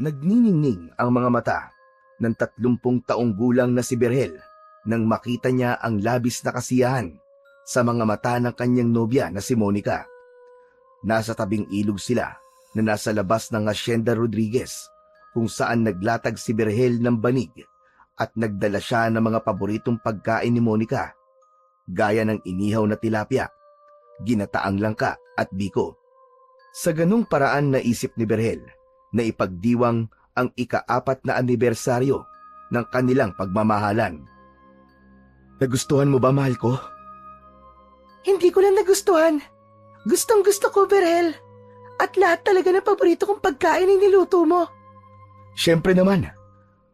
Nagniningning ang mga mata ng 30 taong gulang na si Berhel nang makita niya ang labis na kasiyahan sa mga mata ng kanyang nobya na si Monica. Nasa tabing ilog sila na nasa labas ng Hacienda Rodriguez kung saan naglatag si Berhel ng banig at nagdala siya ng mga paboritong pagkain ni Monica, gaya ng inihaw na tilapia, ginataang langka at biko. Sa ganung paraan naisip ni Berhel na ipagdiwang ang ika-4 na anibersaryo ng kanilang pagmamahalan. Nagustuhan mo ba, mahal ko? Hindi ko lang nagustuhan. Gustong-gusto ko, Berhel. At lahat talaga ng paborito kong pagkain ay niluto mo. Siyempre naman.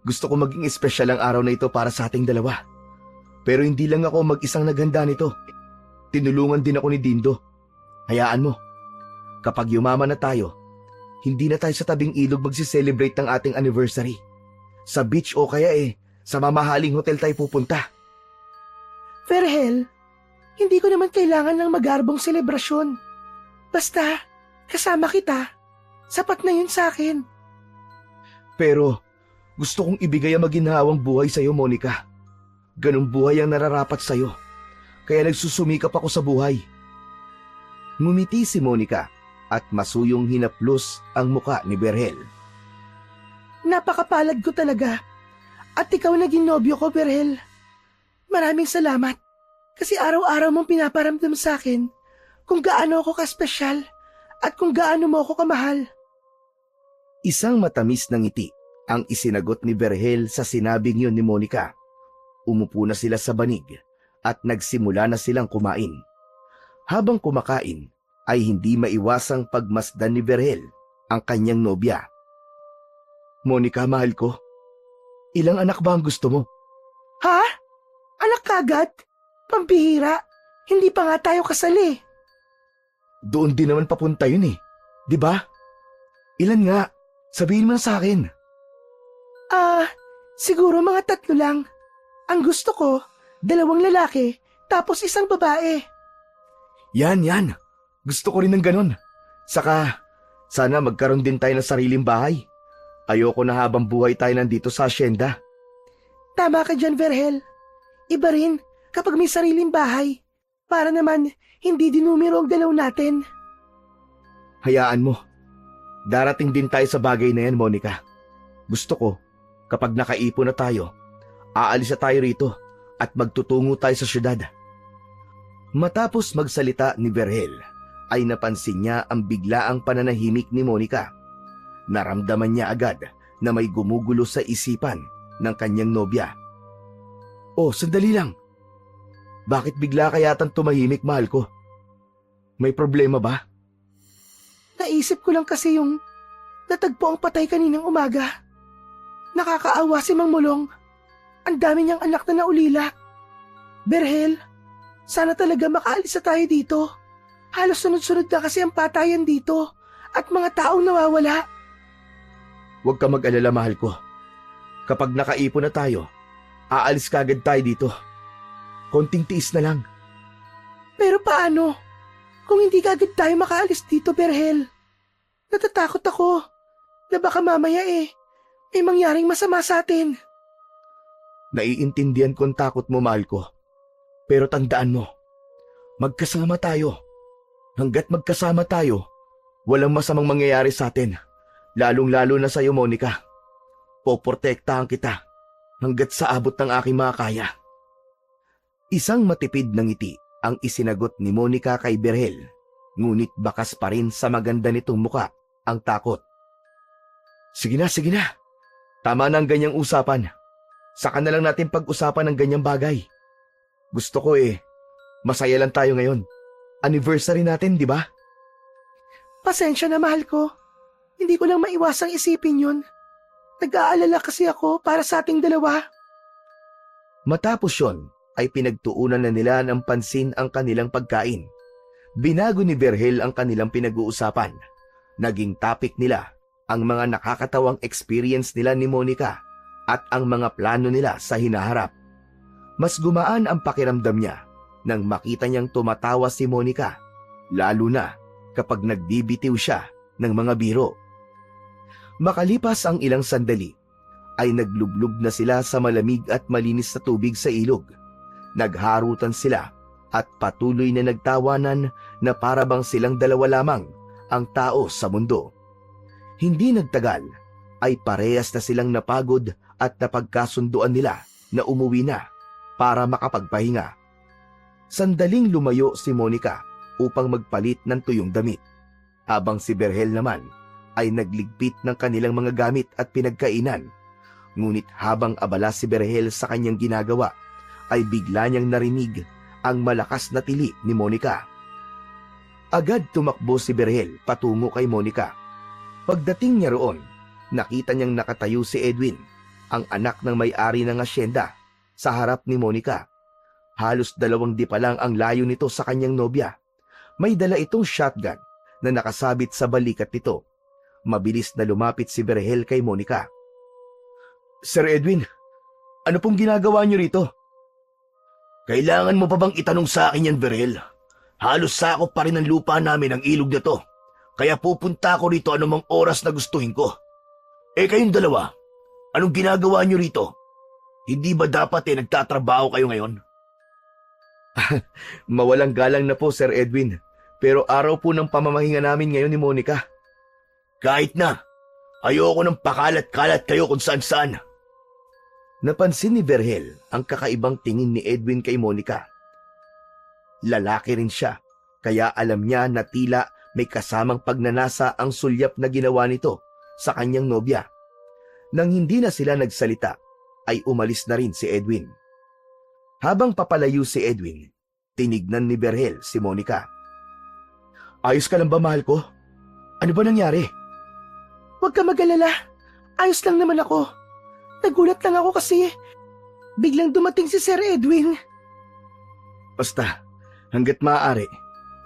Gusto ko maging espesyal ang araw na ito para sa ating dalawa. Pero hindi lang ako mag-isang naghanda nito. Tinulungan din ako ni Dindo. Hayaan mo. Kapag yumaman na tayo, hindi na tayo sa tabing ilog magsi-celebrate ng ating anniversary. Sa beach o kaya sa mamahaling hotel tayo pupunta. Berhel, hindi ko naman kailangan ng magarbong selebrasyon. Basta, kasama kita. Sapat na yun sa akin. Pero gusto kong ibigay ang maginhawang buhay sa'yo, Monica. Ganong buhay ang nararapat sa'yo. Kaya nagsusumikap ako sa buhay. Ngumiti si Monica at masuyong hinaplos ang muka ni Berhel. Napakapalad ko talaga. At ikaw naging nobyo ko, Berhel. Maraming salamat. Kasi araw-araw mong pinaparamdam sa akin kung gaano ako kaspesyal at kung gaano mo ako kamahal. Isang matamis na ngiti ang isinagot ni Berhel sa sinabing yun ni Monica. Umupo na sila sa banig at nagsimula na silang kumain. Habang kumakain, ay hindi maiwasang pagmasdan ni Berhel ang kanyang nobya. Monica, mahal ko, ilang anak ba ang gusto mo? Ha? Anak kagad? Pambihira, hindi pa nga tayo kasali. Doon din naman papunta yun di ba? Ilan nga? Sabihin mo na sa akin. Siguro mga 3 lang. Ang gusto ko, 2 lalaki, tapos 1 babae. Yan. Gusto ko rin ng ganun. Saka, sana magkaroon din tayo ng sariling bahay. Ayoko na habang buhay tayo nandito sa asyenda. Tama ka dyan, Berhel. Iba rin kapag may sariling bahay. Para naman, hindi dinumero ang dalaw natin. Hayaan mo. Darating din tayo sa bagay na yan, Monica. Gusto ko, kapag nakaipon na tayo, aalis na tayo rito at magtutungo tayo sa syudad. Matapos magsalita ni Berhel, ay napansin niya ang biglaang pananahimik ni Monica. Naramdaman niya agad na may gumugulo sa isipan ng kanyang nobya. Oh, sandali lang. Bakit bigla ka yatang tumahimik, mahal ko? May problema ba? Naisip ko lang kasi yung natagpo ang patay kaninang umaga. Nakakaawa si Mang Mulong. Ang dami niyang anak na naulila. Berhel, sana talaga makaalis na tayo dito. Halos sunod-sunod na kasi ang patayan dito at mga taong nawawala. Huwag ka mag-alala, mahal ko. Kapag nakaipon na tayo, aalis kagad tayo dito. Konting tiis na lang. Pero paano? Kung hindi kagad tayo makaalis dito, Berhel. Natatakot ako na baka mamaya may mangyaring masama sa atin. Naiintindihan ko ang takot mo, mahal ko. Pero tandaan mo, magkasama tayo. Hanggat magkasama tayo, walang masamang mangyayari sa atin. Lalong-lalo na sa'yo, Monica. Poprotektahan kita hanggat sa abot ng aking makakaya. Isang matipid na ngiti ang isinagot ni Monica kay Berhel, ngunit bakas pa rin sa maganda nitong muka ang takot. Sige na. Tama na ang ganyang usapan. Saka na lang natin pag-usapan ng ganyang bagay. Gusto ko masaya lang tayo ngayon. Anniversary natin, di ba? Pasensya na, mahal ko. Hindi ko lang maiwasang isipin yun. Nag-aalala kasi ako para sa ating dalawa. Matapos yon, ay pinagtuunan na nila ng pansin ang kanilang pagkain. Binago ni Berhel ang kanilang pinag-uusapan. Naging topic nila ang mga nakakatawang experience nila ni Monica at ang mga plano nila sa hinaharap. Mas gumaan ang pakiramdam niya nang makita niyang tumatawa si Monica, lalo na kapag nagbibitiw siya ng mga biro. Makalipas ang ilang sandali, ay naglublub na sila sa malamig at malinis na tubig sa ilog. Nagharutan sila at patuloy na nagtawanan na para bang silang dalawa lamang ang tao sa mundo. Hindi nagtagal ay parehas na silang napagod at napagkasunduan nila na umuwi na para makapagpahinga. Sandaling lumayo si Monica upang magpalit ng tuyong damit, habang si Berhel naman ay nagligpit ng kanilang mga gamit at pinagkainan. Ngunit habang abala si Berhel sa kanyang ginagawa, ay bigla niyang narinig ang malakas na tili ni Monica. Agad tumakbo si Berhel patungo kay Monica. Pagdating niya roon, nakita niyang nakatayo si Edwin, ang anak ng may-ari ng asyenda, sa harap ni Monica. Halos 2 di pa lang ang layo nito sa kanyang nobya. May dala itong shotgun na nakasabit sa balikat nito. Mabilis na lumapit si Berhel kay Monica. Sir Edwin, ano pong ginagawa niyo rito? Kailangan mo pa bang itanong sa akin yan, Berhel? Halos sakop pa rin ng lupa namin ang ilog na to. Kaya pupunta ako rito anumang oras na gustuhin ko. Kayong dalawa, anong ginagawa niyo rito? Hindi ba dapat nagtatrabaho kayo ngayon? Mawalang galang na po, Sir Edwin. Pero araw po ng pamamahinga namin ngayon ni Monica. Kahit na. Ayoko ng pakalat-kalat kayo kung saan-saan. Napansin ni Berhel ang kakaibang tingin ni Edwin kay Monica. Lalaki rin siya, kaya alam niya na tila may kasamang pagnanasa ang sulyap na ginawa nito sa kanyang nobya. Nang hindi na sila nagsalita, ay umalis na rin si Edwin. Habang papalayo si Edwin, tinignan ni Berhel si Monica. Ayos ka lang ba, mahal ko? Ano ba nangyari? Huwag ka mag-alala. Ayos lang naman ako. Nagulat lang ako kasi biglang dumating si Sir Edwin. Basta, hanggat maaari,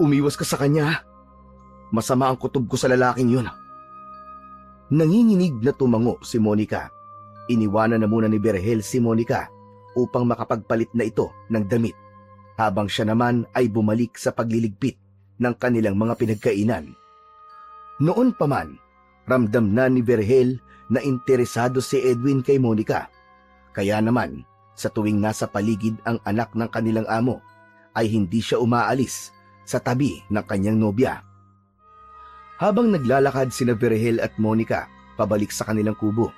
umiwas ka sa kanya. Masama ang kutob ko sa lalaking yun. Nanginginig na tumango si Monica. Iniwanan na muna ni Berhel si Monica upang makapagpalit na ito ng damit, habang siya naman ay bumalik sa pagliligpit ng kanilang mga pinagkainan. Noon pa man, ramdam na ni Berhel na interesado si Edwin kay Monica. Kaya naman, sa tuwing nasa paligid ang anak ng kanilang amo, ay hindi siya umaalis sa tabi ng kanyang nobya. Habang naglalakad sina Berhel at Monica pabalik sa kanilang kubo,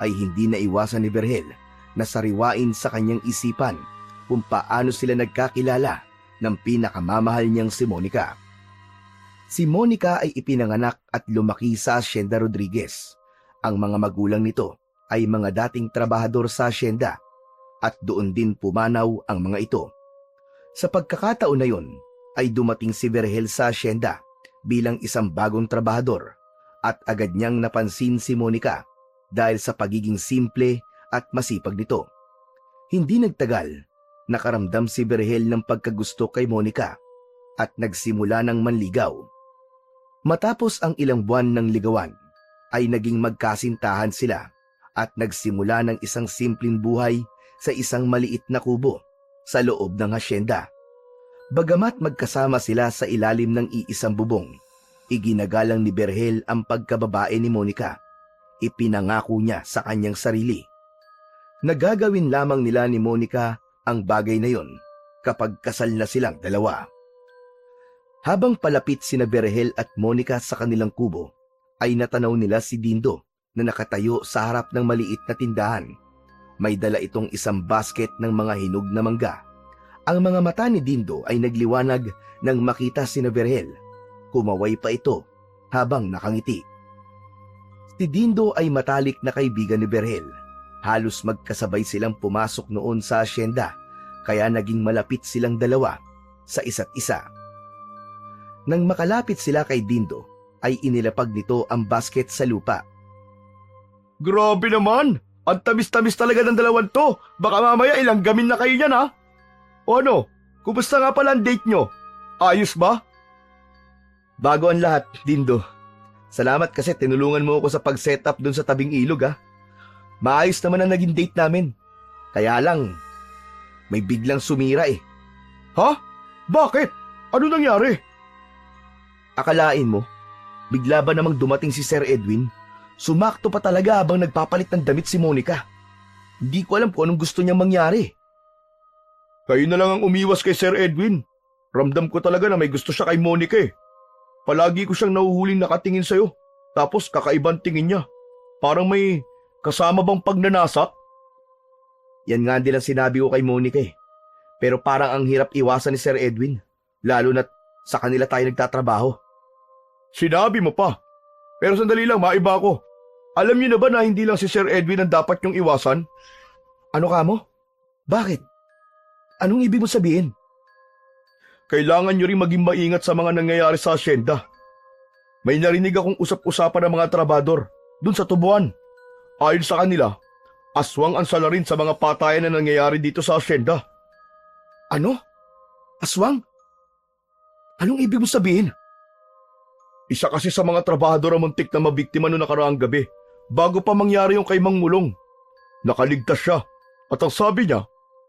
ay hindi naiwasan ni Berhel na sariwain sa kanyang isipan kung paano sila nagkakilala ng pinakamamahal niyang si Monica. Si Monica ay ipinanganak at lumaki sa Hacienda Rodriguez. Ang mga magulang nito ay mga dating trabahador sa asyenda at doon din pumanaw ang mga ito. Sa pagkakataon na yon ay dumating si Berhel sa asyenda bilang isang bagong trabahador at agad niyang napansin si Monica dahil sa pagiging simple at masipag nito. Hindi nagtagal, nakaramdam si Berhel ng pagkagusto kay Monica at nagsimula ng manligaw. Matapos ang ilang buwan ng ligawan, ay naging magkasintahan sila at nagsimula ng isang simpleng buhay sa isang maliit na kubo sa loob ng hasyenda. Bagamat magkasama sila sa ilalim ng iisang bubong, iginagalang ni Berhel ang pagkababae ni Monica. Ipinangako niya sa kanyang sarili. Nagagawin lamang nila ni Monica ang bagay na yon kapag kasal na silang dalawa. Habang palapit sina Berhel at Monica sa kanilang kubo, ay natanaw nila si Dindo na nakatayo sa harap ng maliit na tindahan. May dala itong isang basket ng mga hinog na mangga. Ang mga mata ni Dindo ay nagliwanag nang makita sina Berhel. Kumaway pa ito habang nakangiti. Si Dindo ay matalik na kaibigan ni Berhel. Halos magkasabay silang pumasok noon sa asyenda, kaya naging malapit silang dalawa sa isa't isa. Nang makalapit sila kay Dindo, ay inilapag nito ang basket sa lupa. Grabe naman! Ang tamis-tamis talaga ng dalawan to! Baka mamaya ilang gamin na kayo niyan, ha? O ano? Kumusta nga pala ang date nyo? Ayos ba? Bago ang lahat, Dindo. Salamat kasi tinulungan mo ako sa pag-setup dun sa tabing ilog, ha? Maayos naman ang naging date namin. Kaya lang, may biglang sumira eh. Ha? Bakit? Ano nangyari? Akalain mo, bigla ba namang dumating si Sir Edwin? Sumakto pa talaga habang nagpapalit ng damit si Monica. Hindi ko alam kung anong gusto niyang mangyari. Kayo na lang ang umiwas kay Sir Edwin. Ramdam ko talaga na may gusto siya kay Monica eh. Palagi ko siyang nahuhuling nakatingin sa'yo. Tapos kakaibang tingin niya. Parang may kasama bang pagnanasa? Yan nga din ang sinabi ko kay Monica eh. Pero parang ang hirap iwasan ni Sir Edwin. Lalo na't sa kanila tayo nagtatrabaho. Sinabi mo pa. Pero sandali lang, maiba ako. Alam niyo na ba na hindi lang si Sir Edwin ang dapat niyong iwasan? Ano ka mo? Bakit? Anong ibig mo sabihin? Kailangan niyo rin maging maingat sa mga nangyayari sa asyenda. May narinig akong usap-usapan ng mga trabador dun sa tubuan. Ayon sa kanila, aswang ang salarin sa mga patayan na nangyayari dito sa asyenda. Ano? Aswang? Anong ibig mo sabihin? Isa kasi sa mga trabahador ang muntik na mabiktima noong nakaraang gabi bago pa mangyari yung kay Mang Mulong. Nakaligtas siya at ang sabi niya,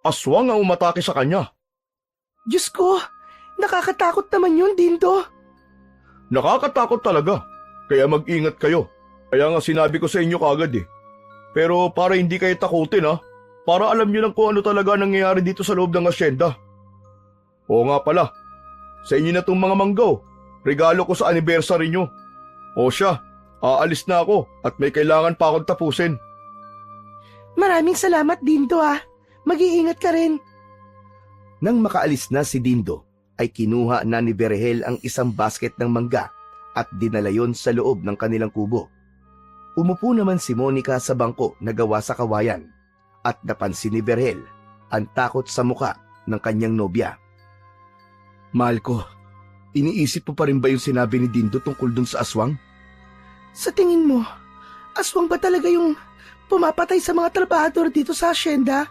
aswang ang umatake sa kanya. Diyos ko, nakakatakot naman yun, Dindo. Nakakatakot talaga, kaya mag-ingat kayo. Kaya nga sinabi ko sa inyo kagad eh. Pero para hindi kayo takutin para alam niyo lang kung ano talaga nangyayari dito sa loob ng asyenda. Oo nga pala, sa inyo na tong mga manggaw. Regalo ko sa anniversary nyo. O siya, aalis na ako at may kailangan pa akong tapusin. Maraming salamat, Dindo Mag-iingat ka rin. Nang makaalis na si Dindo, ay kinuha na ni Berhel ang isang basket ng mangga at dinala yon sa loob ng kanilang kubo. Umupo naman si Monica sa bangko na gawa sa kawayan at napansin ni Berhel ang takot sa muka ng kanyang nobya. Mahal ko, iniisip mo pa rin ba yung sinabi ni Dindo tungkol dun sa aswang? Sa tingin mo, aswang ba talaga yung pumapatay sa mga trabahador dito sa asyenda?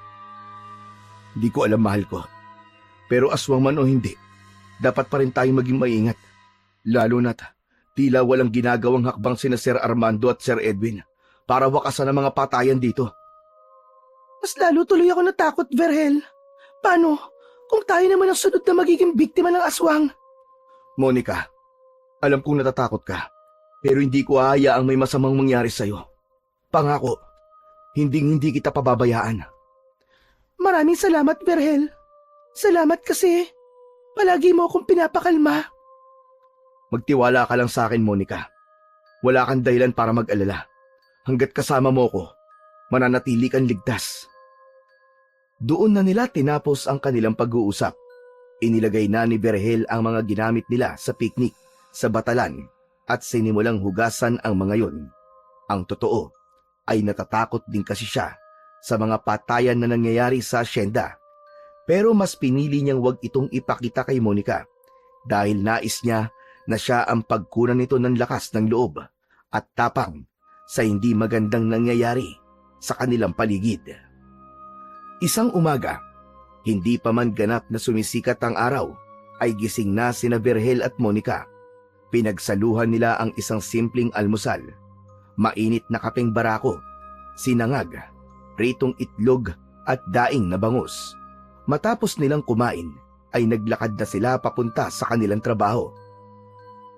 Hindi ko alam, mahal ko. Pero aswang man o hindi, dapat pa rin tayong maging maingat. Lalo na't tila walang ginagawang hakbang sina Sir Armando at Sir Edwin para wakasan ang mga patayan dito. Mas lalo tuloy ako natakot, Berhel. Paano kung tayo naman ang sunod na magiging biktima ng aswang? Monica, alam kong natatakot ka, pero hindi ko hahayaang may masamang mangyari sa'yo. Pangako, hindi kita pababayaan. Maraming salamat, Berhel. Salamat kasi palagi mo akong pinapakalma. Magtiwala ka lang sa akin, Monica. Wala kang dahilan para mag-alala. Hanggat kasama mo ko, mananatili kang ligtas. Doon na nila tinapos ang kanilang pag-uusap. Inilagay na ni Berhel ang mga ginamit nila sa picnic sa batalan at sinimulang hugasan ang mga yon. Ang totoo ay natatakot din kasi siya sa mga patayan na nangyayari sa asyenda. Pero mas pinili niyang wag itong ipakita kay Monica dahil nais niya na siya ang pagkunan nito ng lakas ng loob at tapang sa hindi magandang nangyayari sa kanilang paligid. Isang umaga, hindi pa man ganap na sumisikat ang araw, ay gising na sina Berhel at Monica. Pinagsaluhan nila ang isang simpleng almusal. Mainit na kapeng barako, sinangag, pritong itlog at daing na bangus. Matapos nilang kumain, ay naglakad na sila papunta sa kanilang trabaho.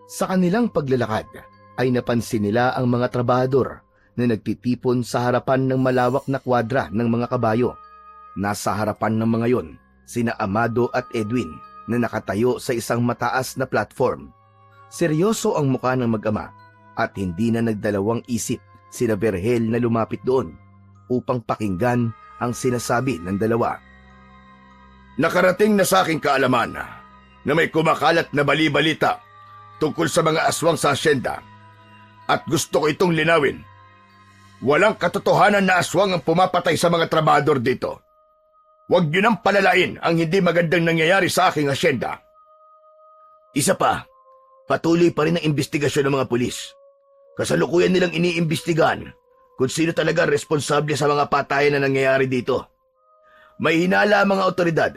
Sa kanilang paglalakad, ay napansin nila ang mga trabahador na nagtitipon sa harapan ng malawak na kwadra ng mga kabayo. Nasa harapan ng mga yon, sina Amado at Edwin na nakatayo sa isang mataas na platform. Seryoso ang mukha ng mag-ama at hindi na nagdalawang isip sina Berhel na lumapit doon upang pakinggan ang sinasabi ng dalawa. Nakarating na sa aking kaalaman na may kumakalat na bali-balita tungkol sa mga aswang sa asyenda at gusto ko itong linawin. Walang katotohanan na aswang ang pumapatay sa mga trabahador dito. Huwag niyo nang palalain ang hindi magandang nangyayari sa aking asyenda. Isa pa, patuloy pa rin ang investigasyon ng mga pulis. Kasalukuyan nilang iniimbestigahan kung sino talaga responsable sa mga patayan na nangyayari dito. May hinala ang mga otoridad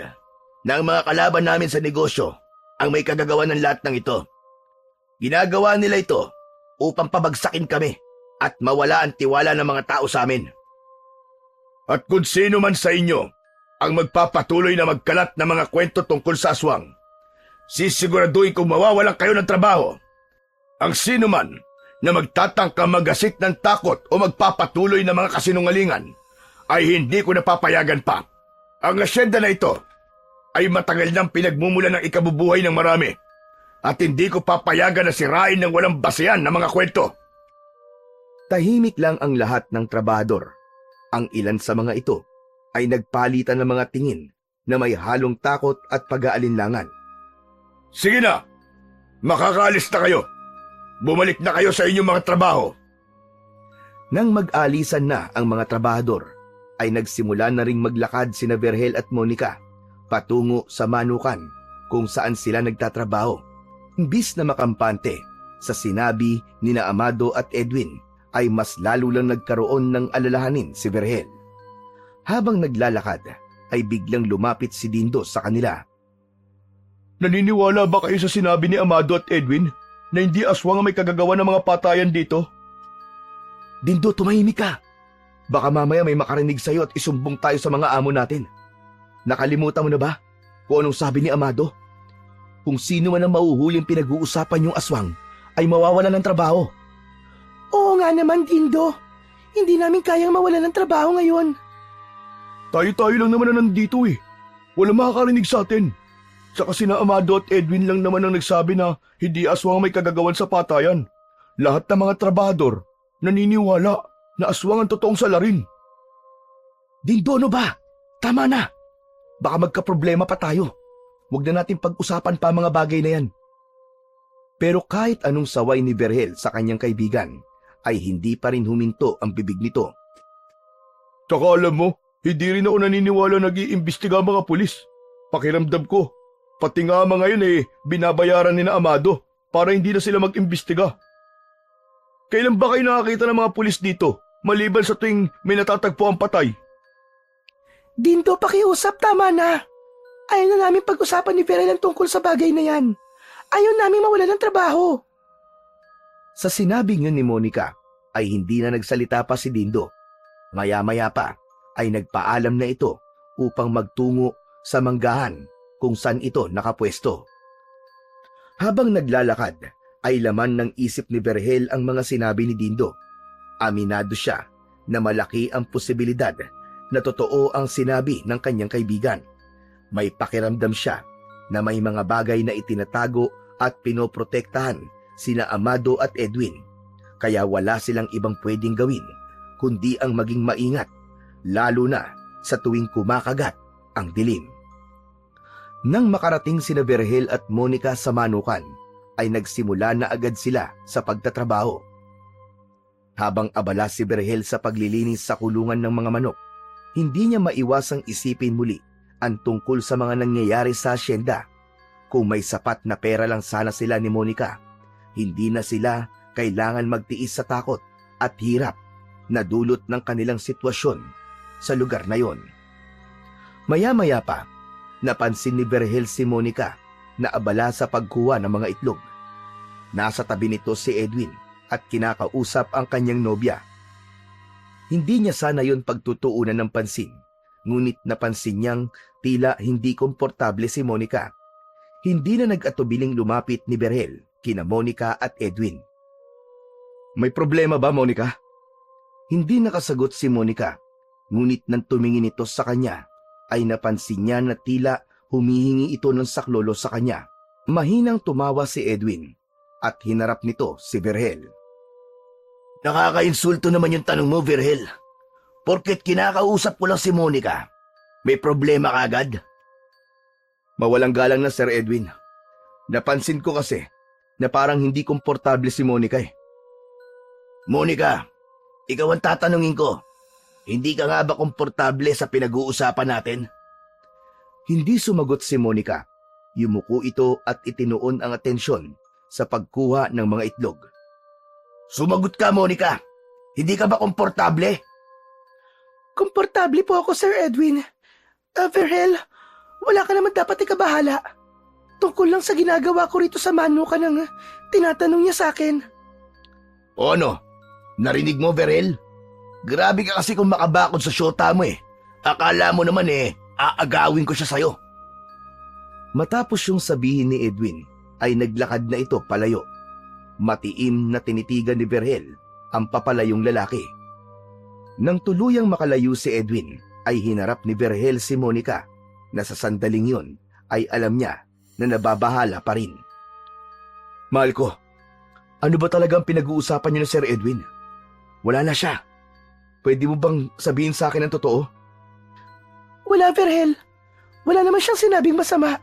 na ang mga kalaban namin sa negosyo ang may kagagawa ng lahat ng ito. Ginagawa nila ito upang pabagsakin kami at mawala ang tiwala ng mga tao sa amin. At kung sino man sa inyo ang magpapatuloy na magkalat ng mga kwento tungkol sa aswang, sisiguraduhin kong mawawalan kayo ng trabaho. Ang sino man na magtatangka magasit ng takot o magpapatuloy ng mga kasinungalingan, ay hindi ko napapayagan pa. Ang asyenda na ito ay matagal nang pinagmumula ng ikabubuhay ng marami at hindi ko papayagan na sirain ng walang basehan na mga kwento. Tahimik lang ang lahat ng trabador. Ang ilan sa mga ito ay nagpalitan ng mga tingin na may halong takot at pag-aalinlangan. Sige na! Makakaalis na kayo! Bumalik na kayo sa inyong mga trabaho! Nang mag-alisan na ang mga trabador, ay nagsimula na ring maglakad sina Berhel at Monica patungo sa manukan kung saan sila nagtatrabaho. Imbis na makampante sa sinabi ni na Amado at Edwin, ay mas lalo lang nagkaroon ng alalahanin si Berhel. Habang naglalakad, ay biglang lumapit si Dindo sa kanila. Naniniwala ba kayo sa sinabi ni Amado at Edwin na hindi aswang ang may kagagawa ng mga patayan dito? Dindo, tumahimik ka. Baka mamaya may makarinig sa'yo at isumbong tayo sa mga amo natin. Nakalimutan mo na ba kung anong sabi ni Amado? Kung sino man ang mauhuling pinag-uusapan yung aswang, ay mawawala ng trabaho. Oo nga naman, Dindo. Hindi namin kayang mawala ng trabaho ngayon. Tayo-tayo lang naman na nandito eh. Walang makakarinig sa atin. Saka sina Amado at Edwin lang naman ang nagsabi na hindi aswang ang may kagagawan sa patayan. Lahat ng mga trabador naniniwala na aswang ang totoong salarin. Dindo, ano ba? Tama na. Baka magkaproblema pa tayo. Huwag na natin pag-usapan pa mga bagay na yan. Pero kahit anong saway ni Berhel sa kanyang kaibigan, ay hindi pa rin huminto ang bibig nito. Tsaka alam mo, hindi rin ako naniniwala nag-iimbestiga ang mga pulis. Pakiramdam ko, pati nga mga yun binabayaran ni na Amado para hindi na sila mag-imbestiga. Kailan ba kayo nakakita ng mga pulis dito, maliban sa tuwing may natatagpo ang patay? Dindo, pakiusap, tama na. Ayaw na namin pag-usapan ni Berhel ang tungkol sa bagay na yan. Ayaw namin mawala ng trabaho. Sa sinabing yun ni Monica, ay hindi na nagsalita pa si Dindo. Maya-maya pa, ay nagpaalam na ito upang magtungo sa manggahan kung saan ito nakapwesto. Habang naglalakad, ay laman ng isip ni Berhel ang mga sinabi ni Dindo. Aminado siya na malaki ang posibilidad na totoo ang sinabi ng kanyang kaibigan. May pakiramdam siya na may mga bagay na itinatago at pinoprotektahan sina Amado at Edwin, kaya wala silang ibang pwedeng gawin kundi ang maging maingat, lalo na sa tuwing kumakagat ang dilim. Nang makarating sina Berhel at Monica sa manukan, ay nagsimula na agad sila sa pagtatrabaho. Habang abala si Berhel sa paglilinis sa kulungan ng mga manok, hindi niya maiwasang isipin muli ang tungkol sa mga nangyayari sa asyenda. Kung may sapat na pera lang sana sila ni Monica, hindi na sila kailangan magtiis sa takot at hirap na dulot ng kanilang sitwasyon sa lugar na yon. Maya-maya pa, napansin ni Berhel si Monica na abala sa pagkuha ng mga itlog. Nasa tabi nito si Edwin at kinakausap ang kanyang nobya. Hindi niya sana yon pagtutuunan ng pansin, ngunit napansin niyang tila hindi komportable si Monica. Hindi na nag-atubiling lumapit ni Berhel kina Monica at Edwin. May problema ba, Monica? Hindi nakasagot si Monica, ngunit nang tumingin ito sa kanya, ay napansin niya na tila humihingi ito ng saklolo sa kanya. Mahinang tumawa si Edwin at hinarap nito si Berhel. Nakakainsulto naman yung tanong mo, Berhel. Porket kinakausap ko lang si Monica, may problema ka agad? Mawalang galang na, Sir Edwin. Napansin ko kasi na parang hindi komportable si Monica eh. Monica, ikaw ang tatanungin ko. Hindi ka nga ba komportable sa pinag-uusapan natin? Hindi sumagot si Monica. Yumuko ito at itinuon ang atensyon sa pagkuha ng mga itlog. Sumagot ka, Monica. Hindi ka ba komportable? Komportable po ako, Sir Edwin. Berhel, wala ka naman dapat ikabahala. Tungkol lang sa ginagawa ko rito sa manukan ng tinatanong niya sa akin. O ano? Narinig mo, Berhel? Grabe ka kasi kung makabakod sa syota mo eh. Akala mo naman aagawin ko siya sa'yo. Matapos yung sabihin ni Edwin, ay naglakad na ito palayo. Matiim na tinitigan ni Berhel ang papalayong lalaki. Nang tuluyang makalayo si Edwin, ay hinarap ni Berhel si Monica na sa sandaling yun ay alam niya na nababahala pa rin. Mahal ko, ano ba talagang pinag-uusapan niyo ni Sir Edwin? Wala na siya. Pwede mo bang sabihin sa akin ang totoo? Wala, Berhel. Wala naman siyang sinabing masama.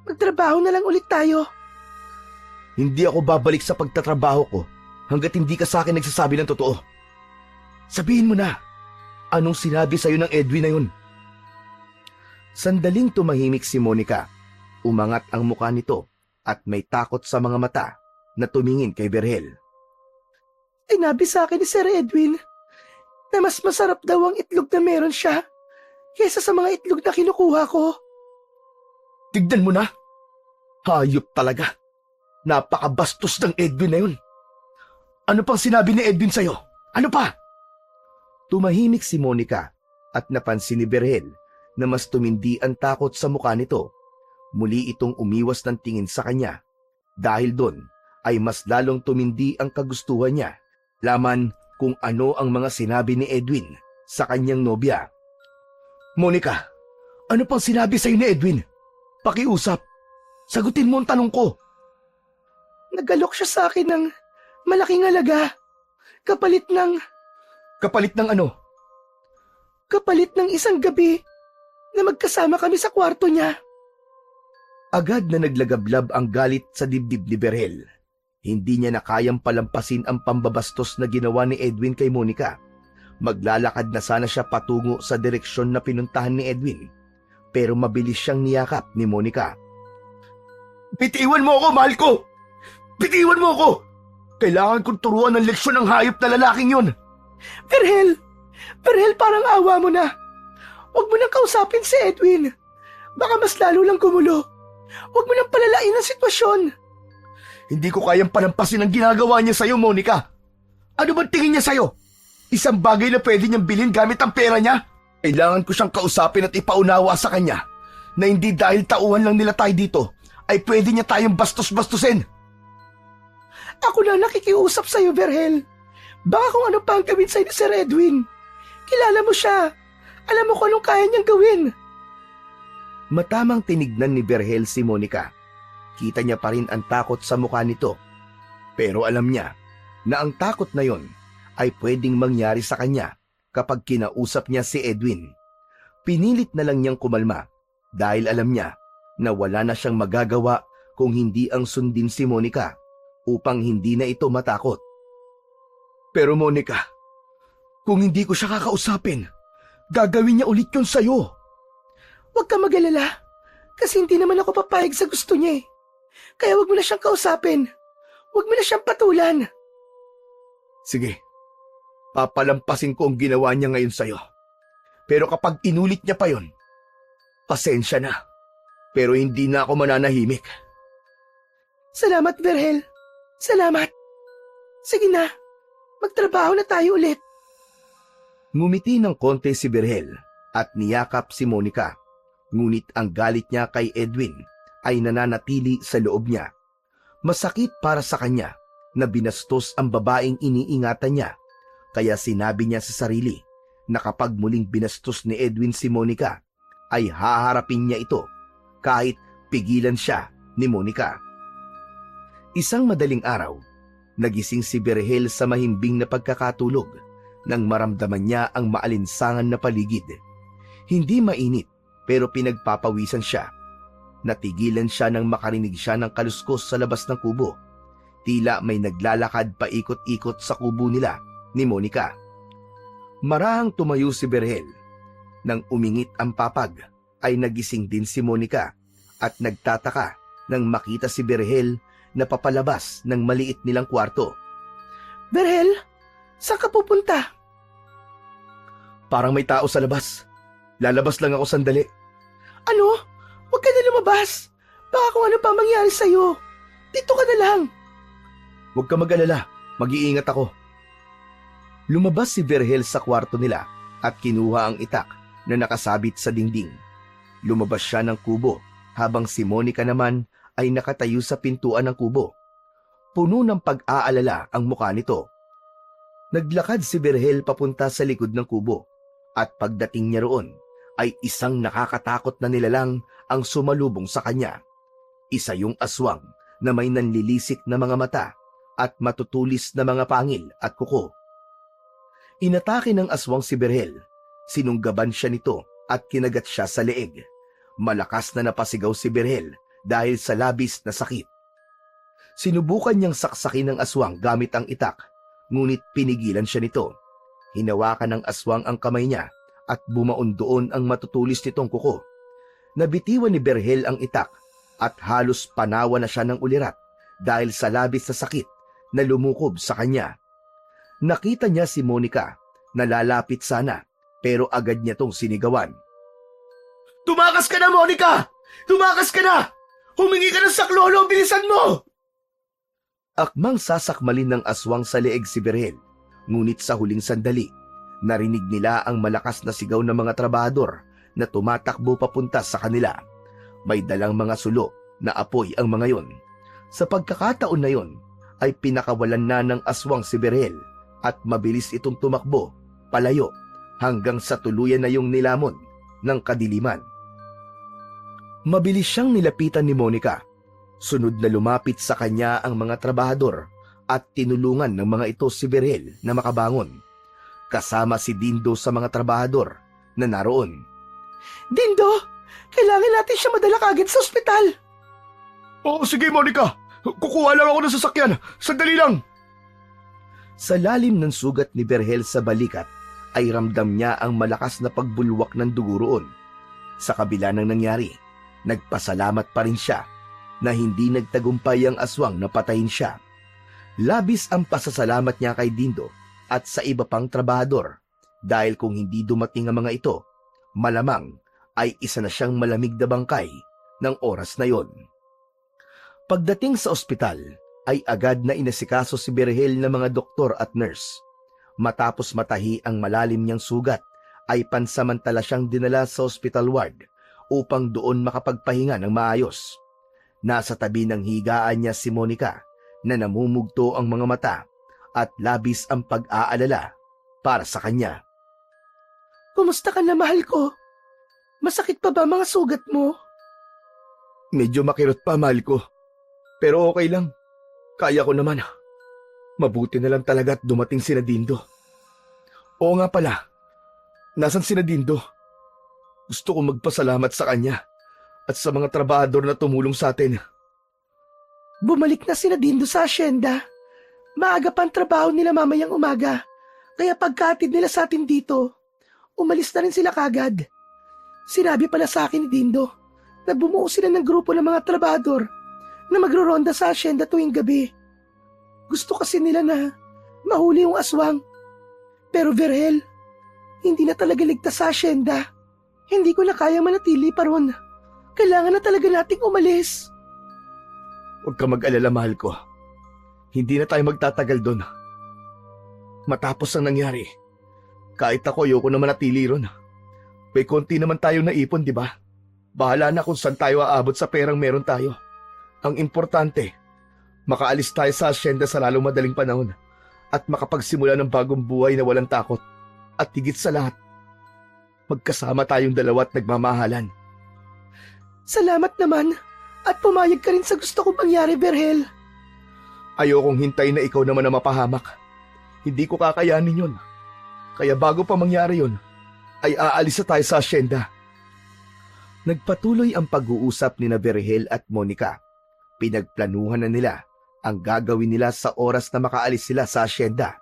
Magtrabaho na lang ulit tayo. Hindi ako babalik sa pagtatrabaho ko hanggat hindi ka sa akin nagsasabi ng totoo. Sabihin mo na, anong sinabi sa'yo ng Edwin na yun? Sandaling tumahimik si Monica. Umangat ang mukha nito at may takot sa mga mata na tumingin kay Berhel. Sinabi sa akin ni Sir Edwin na mas masarap daw ang itlog na meron siya kaysa sa mga itlog na kinukuha ko. Tignan mo na. Hayop talaga. Napakabastos ng Edwin na yun. Ano pang sinabi ni Edwin sa'yo? Ano pa? Tumahimik si Monica at napansin ni Berhel na mas tumindi ang takot sa mukha nito. Muli itong umiwas ng tingin sa kanya. Dahil doon ay mas lalong tumindi ang kagustuhan niya. Laman kung ano ang mga sinabi ni Edwin sa kanyang nobya. Monica, ano pang sinabi sa'yo ni Edwin? Pakiusap. Sagutin mo ang tanong ko. Nagalok siya sa akin ng malaking halaga. Kapalit ng ano? Kapalit ng isang gabi na magkasama kami sa kwarto niya. Agad na naglagablab ang galit sa dibdib ni Berhel. Hindi niya na kayang palampasin ang pambabastos na ginawa ni Edwin kay Monica. Maglalakad na sana siya patungo sa direksyon na pinuntahan ni Edwin. Pero mabilis siyang niyakap ni Monica. Bitiwan mo ako, mahal ko! Bitiwan mo ako! Kailangan kong turuan ng leksyon ng hayop na lalaking yun! Berhel, parang awa mo na. Huwag mo nang kausapin si Edwin. Baka mas lalo lang gumulo. Huwag mo nang palalain ang sitwasyon. Hindi ko kayang palampasin ang ginagawa niya sa'yo, Monica. Ano bang tingin niya sa'yo? Isang bagay na pwede niyang bilhin gamit ang pera niya? Kailangan ko siyang kausapin at ipaunawa sa kanya na hindi dahil tauhan lang nila tayo dito ay pwede niya tayong bastos-bastusin. Ako na nakikiusap sa'yo, Berhel. Baka kung ano pa ang gawin sa'yo ni Sir Edwin. Kilala mo siya. Alam mo kung anong kaya niyang gawin. Matamang tinignan ni Berhel si Monica. Kita niya pa rin ang takot sa mukha nito. Pero alam niya na ang takot na yon ay pwedeng mangyari sa kanya kapag kinausap niya si Edwin. Pinilit na lang niyang kumalma dahil alam niya na wala na siyang magagawa kung hindi ang sundin si Monica upang hindi na ito matakot. Pero Monica, kung hindi ko siya kakausapin, gagawin niya ulit yun sa'yo. Huwag ka mag-alala, kasi hindi naman ako papayag sa gusto niya eh. Kaya huwag mo na siyang kausapin. Huwag mo na siyang patulan. Sige, papalampasin ko ang ginawa niya ngayon sa'yo. Pero kapag inulit niya pa yon, pasensya na. Pero hindi na ako mananahimik. Salamat, Berhel. Salamat. Sige na, magtrabaho na tayo ulit. Ngumiti ng konti si Berhel at niyakap si Monica. Ngunit ang galit niya kay Edwin ay nananatili sa loob niya. Masakit para sa kanya na binastos ang babaeng iniingatan niya. Kaya sinabi niya sa sarili na kapag muling binastos ni Edwin si Monica, ay haharapin niya ito kahit pigilan siya ni Monica. Isang madaling araw, nagising si Berhel sa mahimbing na pagkakatulog nang maramdaman niya ang maalinsangan na paligid. Hindi mainit pero pinagpapawisan siya. Natigilan siya nang makarinig siya ng kaluskos sa labas ng kubo. Tila may naglalakad paikot-ikot sa kubo nila ni Monica. Marahang tumayo si Berhel. Nang umingit ang papag, ay nagising din si Monica at nagtataka nang makita si Berhel na papalabas ng maliit nilang kwarto. Berhel, saan ka pupunta? Parang may tao sa labas. Lalabas lang ako sandali. Ano? Huwag ka na lumabas. Baka kung ano pa mangyari sa'yo. Dito ka na lang. Huwag ka mag-alala. Mag-iingat ako. Lumabas si Berhel sa kwarto nila at kinuha ang itak na nakasabit sa dingding. Lumabas siya ng kubo habang si Monica naman ay nakatayo sa pintuan ng kubo. Puno ng pag-aalala ang mukha nito. Naglakad si Berhel papunta sa likod ng kubo at pagdating niya roon ay isang nakakatakot na nilalang ang sumalubong sa kanya. Isa yung aswang na may nanlilisik na mga mata at matutulis na mga pangil at kuko. Inatake ng aswang si Berhel. Sinunggaban siya nito at kinagat siya sa leeg. Malakas na napasigaw si Berhel dahil sa labis na sakit. Sinubukan niyang saksakin ng aswang gamit ang itak, ngunit pinigilan siya nito. Hinawakan ng aswang ang kamay niya at bumaon doon ang matutulis nitong kuko. Nabitiwan ni Berhel ang itak at halos panawa na siya ng ulirat dahil sa labis na sakit na lumukob sa kanya. Nakita niya si Monica na lalapit sana pero agad niya tong sinigawan. "Tumakas ka na, Monica! Tumakas ka na! Humingi ka ng saklolo! Bilisan mo!" Akmang sasakmalin ng aswang sa leeg si Berhel, ngunit sa huling sandali, narinig nila ang malakas na sigaw ng mga trabahador na tumatakbo papunta sa kanila. May dalang mga sulo na apoy ang mga yon. Sa pagkakataon na yon, ay pinakawalan na ng aswang si Berhel at mabilis itong tumakbo, palayo, hanggang sa tuluyan na yung nilamon ng kadiliman. Mabilis siyang nilapitan ni Monica. Sunod na lumapit sa kanya ang mga trabahador at tinulungan ng mga ito si Berhel na makabangon. Kasama si Dindo sa mga trabahador na naroon. Dindo, kailangan natin siya madala kagad sa ospital. "Oo, sige Monica. Kukuha lang ako ng sasakyan. Sandali lang." Sa lalim ng sugat ni Berhel sa balikat ay ramdam niya ang malakas na pagbulwak ng dugo roon. Sa kabila ng nangyari, nagpasalamat pa rin siya na hindi nagtagumpay ang aswang na patayin siya. Labis ang pasasalamat niya kay Dindo at sa iba pang trabahador dahil kung hindi dumating ang mga ito, malamang ay isa na siyang malamig na bangkay ng oras na yon. Pagdating sa ospital, ay agad na inasikaso si Berhel ng mga doktor at nurse. Matapos matahi ang malalim niyang sugat, ay pansamantala siyang dinala sa hospital ward upang doon makapagpahinga ng maayos. Nasa tabi ng higaan niya si Monica na namumugto ang mga mata at labis ang pag-aalala para sa kanya. Kumusta ka na, mahal ko? Masakit pa ba mga sugat mo? Medyo makirot pa, mahal ko. Pero okay lang. Kaya ko naman. Mabuti na lang talaga at dumating si Dindo. Oo nga pala. Nasaan si Dindo? Gusto ko magpasalamat sa kanya at sa mga trabahador na tumulong sa atin. Bumalik na si Dindo sa asyenda. Maaga pa ang trabaho nila mamayang umaga. Kaya pagkatid nila sa atin dito, umalis na rin sila kagad. Sinabi pala sa akin ni Dindo na bumuo sila ng grupo ng mga trabahador na magroronda sa asyenda tuwing gabi. Gusto kasi nila na mahuli yung aswang. Pero Berhel, hindi na talaga ligtas sa asyenda. Hindi ko na kayang manatili pa ron. Kailangan na talaga nating umalis. Huwag ka mag-alala, mahal ko. Hindi na tayo magtatagal doon. Matapos ang nangyari, kahit ako ayoko na manatili ron. May konti naman tayo naipon, di ba? Bahala na kung saan tayo aabot sa perang meron tayo. Ang importante, makaalis tayo sa asyenda sa lalong madaling panahon at makapagsimula ng bagong buhay na walang takot. At higit sa lahat, magkasama tayong dalawa at nagmamahalan. Salamat naman at pumayag ka rin sa gusto kong mangyari, Berhel. Ayokong hintayin na ikaw naman na mapahamak. Hindi ko kakayanin yun. Kaya bago pa mangyari yun, ay aalis na tayo sa asyenda. Nagpatuloy ang pag-uusap ni Berhel at Monica. Pinagplanuhan na nila ang gagawin nila sa oras na makaalis sila sa asyenda.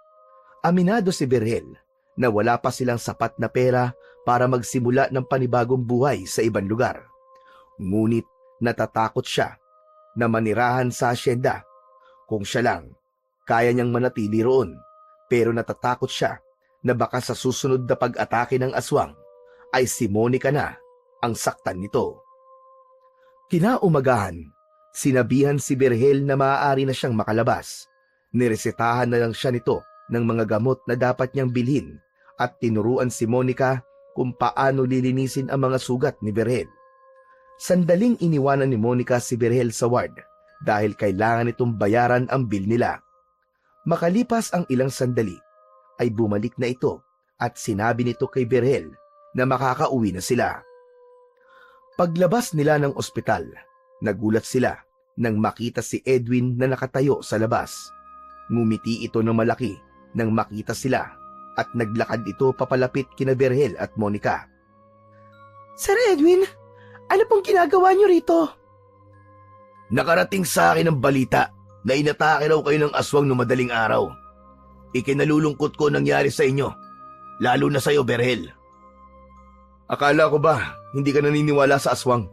Aminado si Berhel na wala pa silang sapat na pera para magsimula ng panibagong buhay sa ibang lugar. Ngunit natatakot siya na manirahan sa asyenda. Kung siya lang, kaya niyang manatili roon, pero natatakot siya na baka sa susunod na pag-atake ng aswang ay si Monica na ang saktan nito. Kinaumagahan, sinabihan si Berhel na maaari na siyang makalabas. Niresetahan na lang siya nito ng mga gamot na dapat niyang bilhin at tinuruan si Monica kung paano lilinisin ang mga sugat ni Berhel. Sandaling iniwanan ni Monica si Berhel sa ward dahil kailangan itong bayaran ang bill nila. Makalipas ang ilang sandali, ay bumalik na ito at sinabi nito kay Berhel na makakauwi na sila. Paglabas nila ng ospital, nagulat sila nang makita si Edwin na nakatayo sa labas. Ngumiti ito ng malaki nang makita sila at naglakad ito papalapit kina Berhel at Monica. Sir Edwin, ano pong ginagawa niyo rito? Nakarating sa akin ang balita na inatake raw kayo ng aswang no madaling araw. Ikinalulungkot ko nangyari sa inyo, lalo na sa iyo, Berhel. Akala ko ba hindi ka naniniwala sa aswang?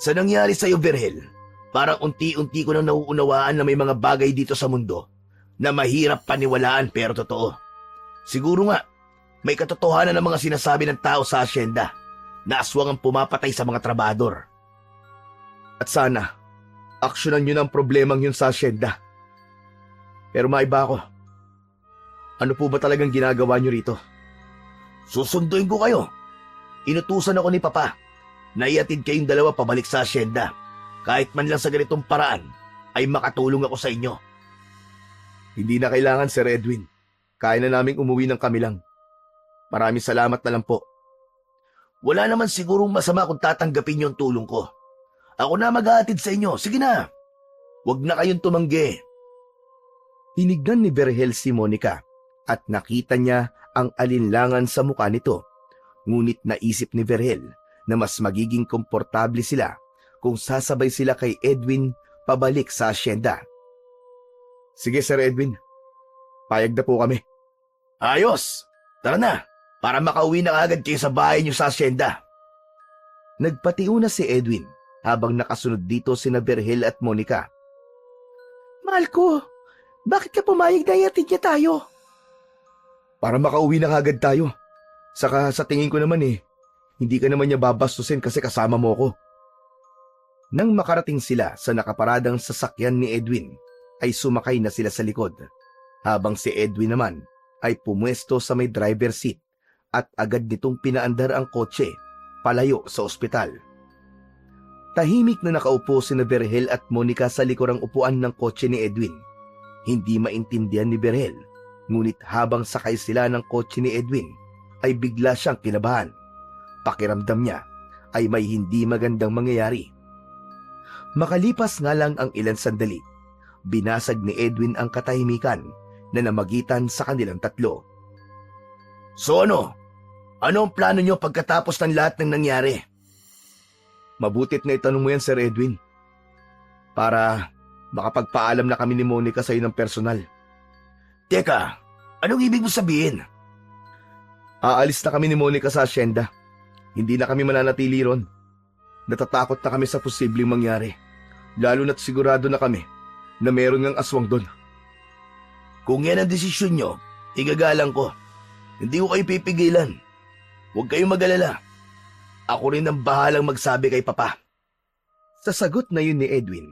Sa nangyari sa iyo, Berhel, parang unti-unti ko nang nauunawaan na may mga bagay dito sa mundo na mahirap paniwalaan pero totoo. Siguro nga, may katotohanan ng mga sinasabi ng tao sa asyenda na aswang ang pumapatay sa mga trabador. At sana, aksyonan nyo ng problemang yun sa asyenda. Pero maiba ako. Ano po ba talagang ginagawa nyo rito? Susunduin ko kayo. Inutusan ako ni Papa na iatid kayong dalawa pabalik sa asyenda. Kahit man lang sa ganitong paraan, ay makatulong ako sa inyo. Hindi na kailangan, Sir Edwin. Kaya na naming umuwi ng kami lang. Maraming salamat na lang po. Wala naman sigurong masama kung tatanggapin yung tulong ko. Ako na mag-aatid sa inyo. Sige na. Huwag na kayong tumanggi. Tinignan ni Berhel si Monica at nakita niya ang alinlangan sa mukha nito. Ngunit naisip ni Berhel na mas magiging komportable sila kung sasabay sila kay Edwin pabalik sa asyenda. Sige, Sir Edwin. Payag na po kami. Ayos! Tara na, para makauwi na agad kayo sa bahay niyo sa asyenda. Nagpatiuna si Edwin habang nakasunod dito sina Berhel at Monica. Mahal ko, bakit ka pumayag na iatid niya tayo? Para makauwi na agad tayo. Saka sa tingin ko naman hindi ka naman niya babastusin kasi kasama mo ko. Nang makarating sila sa nakaparadang sasakyan ni Edwin, ay sumakay na sila sa likod. Habang si Edwin naman ay pumwesto sa may driver seat at agad nitong pinaandar ang kotse palayo sa ospital. Tahimik na nakaupo sina Berhel at Monica sa likurang upuan ng kotse ni Edwin. Hindi maintindihan ni Berhel, ngunit habang sakay sila ng kotse ni Edwin, ay bigla siyang kinabahan. Pakiramdam niya ay may hindi magandang mangyayari. Makalipas nga lang ang ilang sandali, binasag ni Edwin ang katahimikan na namagitan sa kanilang tatlo. So ano? Ano ang plano niyo pagkatapos ng lahat ng nangyari? Mabutit na itanong mo yan, Sir Edwin. Para makapagpaalam na kami ni Monica sa iyo ng personal. Teka, anong ibig mo sabihin? Aalis na kami ni Monica sa asyenda. Hindi na kami mananatili ron. Natatakot na kami sa posibleng mangyari. Lalo na't sigurado na kami na meron ngang aswang doon. Kung yan ang desisyon nyo, igagalang ko. Hindi ko kayo pipigilan. Huwag kayong mag-alala. Ako rin ang bahalang magsabi kay Papa. Sa sagot na yun ni Edwin,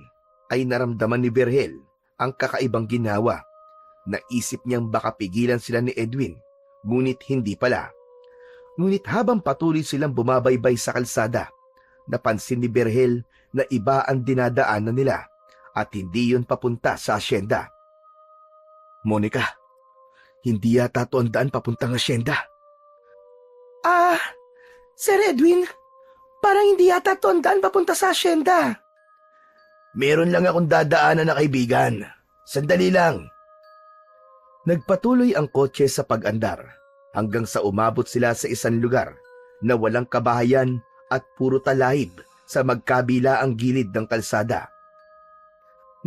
ay naramdaman ni Berhel ang kakaibang ginawa. Naisip niyang baka pigilan sila ni Edwin, ngunit hindi pala. Ngunit habang patuloy silang bumabaybay sa kalsada, napansin ni Berhel na iba ang dinadaanan nila at hindi yun papunta sa asyenda. Monica, hindi yata ito ang daan papuntang asyenda. Sir Edwin, parang hindi yata ito ang daan papunta sa asyenda. Meron lang akong dadaanan na kaibigan. Sandali lang. Nagpatuloy ang kotse sa pag-andar hanggang sa umabot sila sa isang lugar na walang kabahayan at puro talahib sa magkabila ang gilid ng kalsada.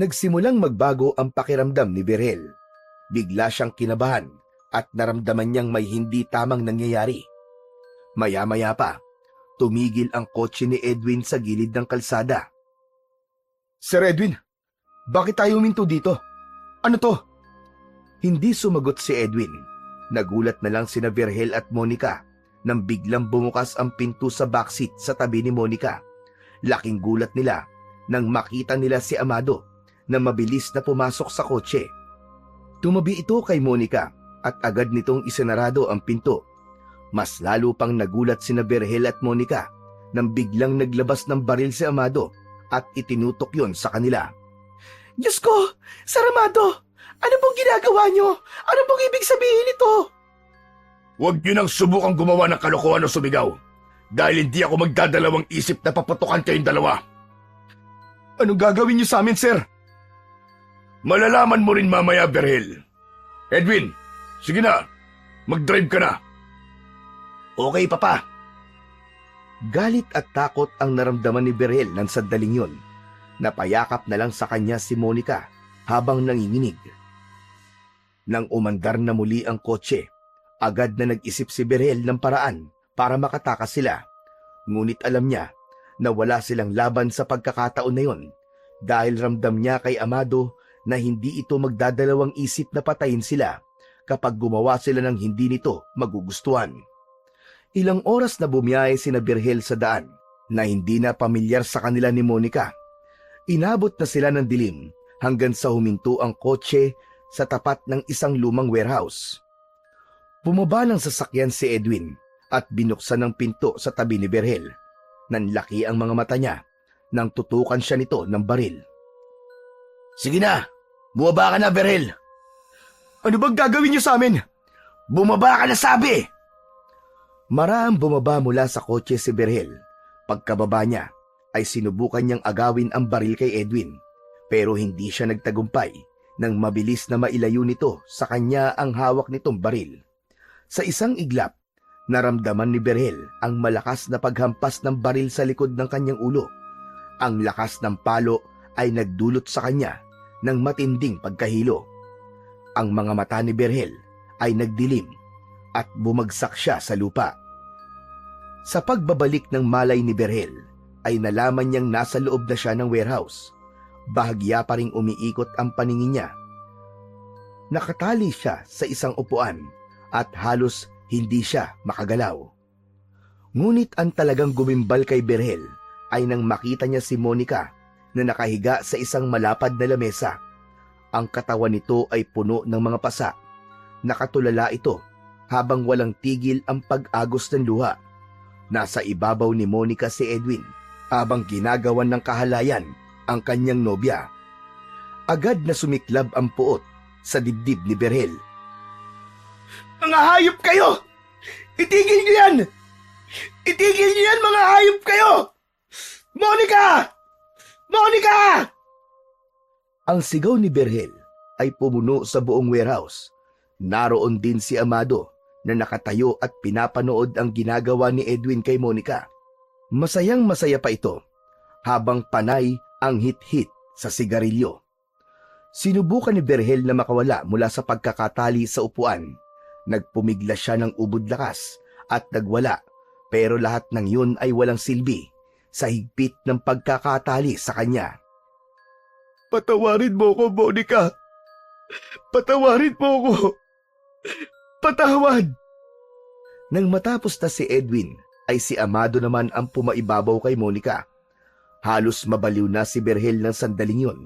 Nagsimulang magbago ang pakiramdam ni Berhel. Bigla siyang kinabahan at naramdaman niyang may hindi tamang nangyayari. Maya-maya pa, tumigil ang kotse ni Edwin sa gilid ng kalsada. Sir Edwin, bakit tayo huminto dito? Ano to? Hindi sumagot si Edwin. Nagulat na lang sina Berhel at Monica nang biglang bumukas ang pinto sa backseat sa tabi ni Monica. Laking gulat nila nang makita nila si Amado na mabilis na pumasok sa kotse. Tumabi ito kay Monica at agad nitong isinarado ang pinto. Mas lalo pang nagulat sina Berhel at Monica nang biglang naglabas ng baril si Amado at itinutok yon sa kanila. Diyos ko! Saramado! Ano pong ginagawa nyo? Ano pong ibig sabihin ito? Huwag niyo nang subukang gumawa ng kalokohan o sumigaw. Dahil hindi ako magdadalawang isip na paputukan kayong dalawa. Anong gagawin niyo sa amin, sir? Malalaman mo rin mamaya, Berhel. Edwin, sige na. Mag-drive ka na. Okay, Papa. Galit at takot ang naramdaman ni Berhel ng sandaling yun. Napayakap na lang sa kanya si Monica habang nanginginig. Nang umandar na muli ang kotse, agad na nag-isip si Berhel ng paraan para makatakas sila. Ngunit alam niya na wala silang laban sa pagkakataon na yon dahil ramdam niya kay Amado na hindi ito magdadalawang isip na patayin sila kapag gumawa sila ng hindi nito magugustuhan. Ilang oras na bumiyahe sina Berhel sa daan na hindi na pamilyar sa kanila ni Monica. Inabot na sila ng dilim hanggang sa huminto ang kotse sa tapat ng isang lumang warehouse. Bumaba ng sasakyan si Edwin at binuksan ang pinto sa tabi ni Berhel. Nanlaki ang mga mata niya nang tutukan siya nito ng baril. Sige na, bumaba ka na, Berhel. Ano bang gagawin niyo sa amin? Bumaba ka na, sabi! Maraang bumaba mula sa kotse si Berhel. Pagkababa niya ay sinubukan niyang agawin ang baril kay Edwin, pero hindi siya nagtagumpay nang mabilis na mailayo nito sa kanya ang hawak nitong baril. Sa isang iglap, naramdaman ni Berhel ang malakas na paghampas ng baril sa likod ng kanyang ulo. Ang lakas ng palo ay nagdulot sa kanya ng matinding pagkahilo. Ang mga mata ni Berhel ay nagdilim at bumagsak siya sa lupa. Sa pagbabalik ng malay ni Berhel, ay nalaman niyang nasa loob na siya ng warehouse. Bahagya pa ring umiikot ang paningin niya. Nakatali siya sa isang upuan at halos hindi siya makagalaw. Ngunit ang talagang gumimbal kay Berhel ay nang makita niya si Monica na nakahiga sa isang malapad na lamesa. Ang katawan nito ay puno ng mga pasa. Nakatulala ito habang walang tigil ang pag-agos ng luha. Nasa ibabaw ni Monica si Edwin habang ginagawan ng kahalayan ang kanyang nobya. Agad na sumiklab ang puot sa dibdib ni Berhel. Mga hayop kayo! Itigil niyo yan! Itigil niyo yan, mga hayop kayo! Monica! Monica! Ang sigaw ni Berhel ay pumuno sa buong warehouse. Naroon din si Amado na nakatayo at pinapanood ang ginagawa ni Edwin kay Monica. Masayang masaya pa ito habang panay ang hit-hit sa sigarilyo. Sinubukan ni Berhel na makawala mula sa pagkakatali sa upuan. Nagpumigla siya ng ubod lakas at nagwala, pero lahat ng yun ay walang silbi sa higpit ng pagkakatali sa kanya. Patawarin mo ko, Monica. Patawarin mo ko. Patawad. Nang matapos na si Edwin, ay si Amado naman ang pumaibabaw kay Monica. Halos mabaliw na si Berhel ng sandaling yun.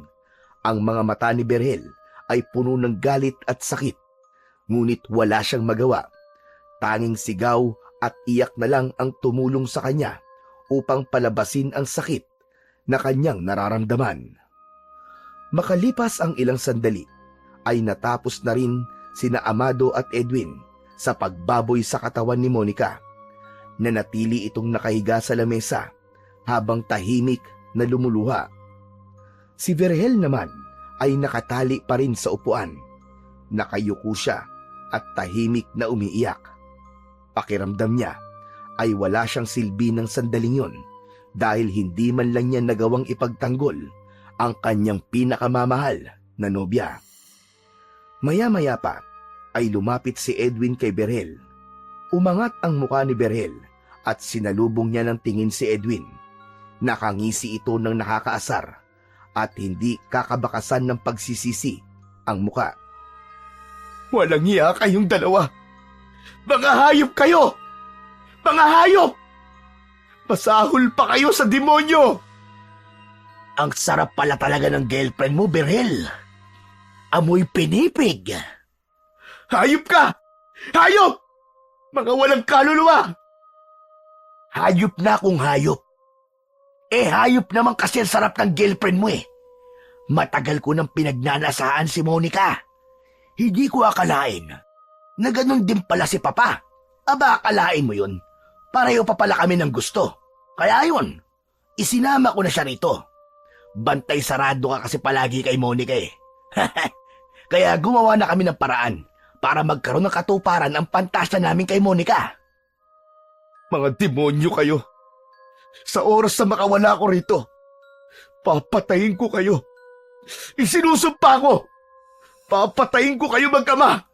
Ang mga mata ni Berhel ay puno ng galit at sakit. Ngunit wala siyang magawa. Tanging sigaw at iyak na lang ang tumulong sa kanya upang palabasin ang sakit na kanyang nararamdaman. Makalipas ang ilang sandali, ay natapos na rin sina Amado at Edwin sa pagbaboy sa katawan ni Monica. Nanatili itong nakahiga sa lamesa habang tahimik na lumuluha. Si Berhel naman ay nakatali pa rin sa upuan. Nakayuko siya at tahimik na umiiyak. Pakiramdam niya ay wala siyang silbi ng sandaling yon dahil hindi man lang niya nagawang ipagtanggol ang kanyang pinakamamahal na nobya. Maya-maya pa ay lumapit si Edwin kay Berhel. Umangat ang mukha ni Berhel at sinalubong niya ng tingin si Edwin. Nakangisi ito ng nakakaasar at hindi kakabakasan ng pagsisisi ang muka. Walang hiya kayong dalawa. Mga hayop kayo! Mga hayop! Masahol pa kayo sa demonyo! Ang sarap pala talaga ng girlfriend mo, Berhel. Amoy pinipig. Hayop ka! Hayop! Mga walang kaluluwa! Hayop na kung hayop. Eh, hayop naman kasi ang sarap ng girlfriend mo eh. Matagal ko nang pinagnanasaan si Monica. Hindi ko akalain na ganun din pala si Papa. Aba, akalain mo yun. Pareho pa pala kami ng gusto. Kaya yun, isinama ko na siya rito. Bantay sarado ka kasi palagi kay Monica eh. Kaya gumawa na kami ng paraan para magkaroon ng katuparan ang pantasya namin kay Monica. Mga demonyo kayo. Sa oras na makawala ko rito, papatayin ko kayo. Isinusumpa ko. Papatayin ko kayo magkama.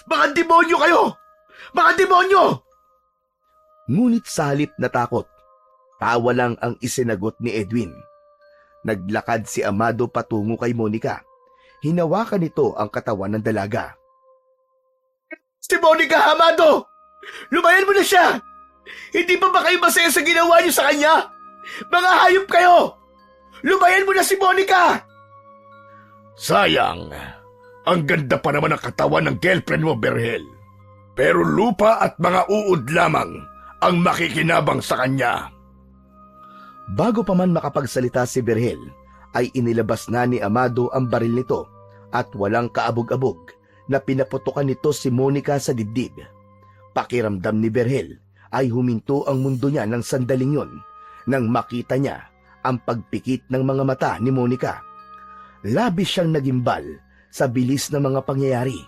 Mga demonyo kayo! Mga demonyo! Ngunit sa halip na takot, tawa lang ang isinagot ni Edwin. Naglakad si Amado patungo kay Monica. Hinawakan nito ang katawan ng dalaga. Si Monica, Amado! Lumayan mo na siya! Hindi pa ba kayo masaya sa ginawa niyo sa kanya? Mga hayop kayo! Lumayan mo na si Monica! Sayang, ang ganda pa naman ng katawan ng girlfriend mo, Berhel. Pero lupa at mga uod lamang ang makikinabang sa kanya. Bago pa man makapagsalita si Berhel, ay inilabas na ni Amado ang baril nito at walang kaabog-abog na pinaputukan nito si Monica sa dibdib. Pakiramdam ni Berhel ay huminto ang mundo niya ng sandaling yon nang makita niya ang pagpikit ng mga mata ni Monica. Labis siyang nagimbal sa bilis ng mga pangyayari.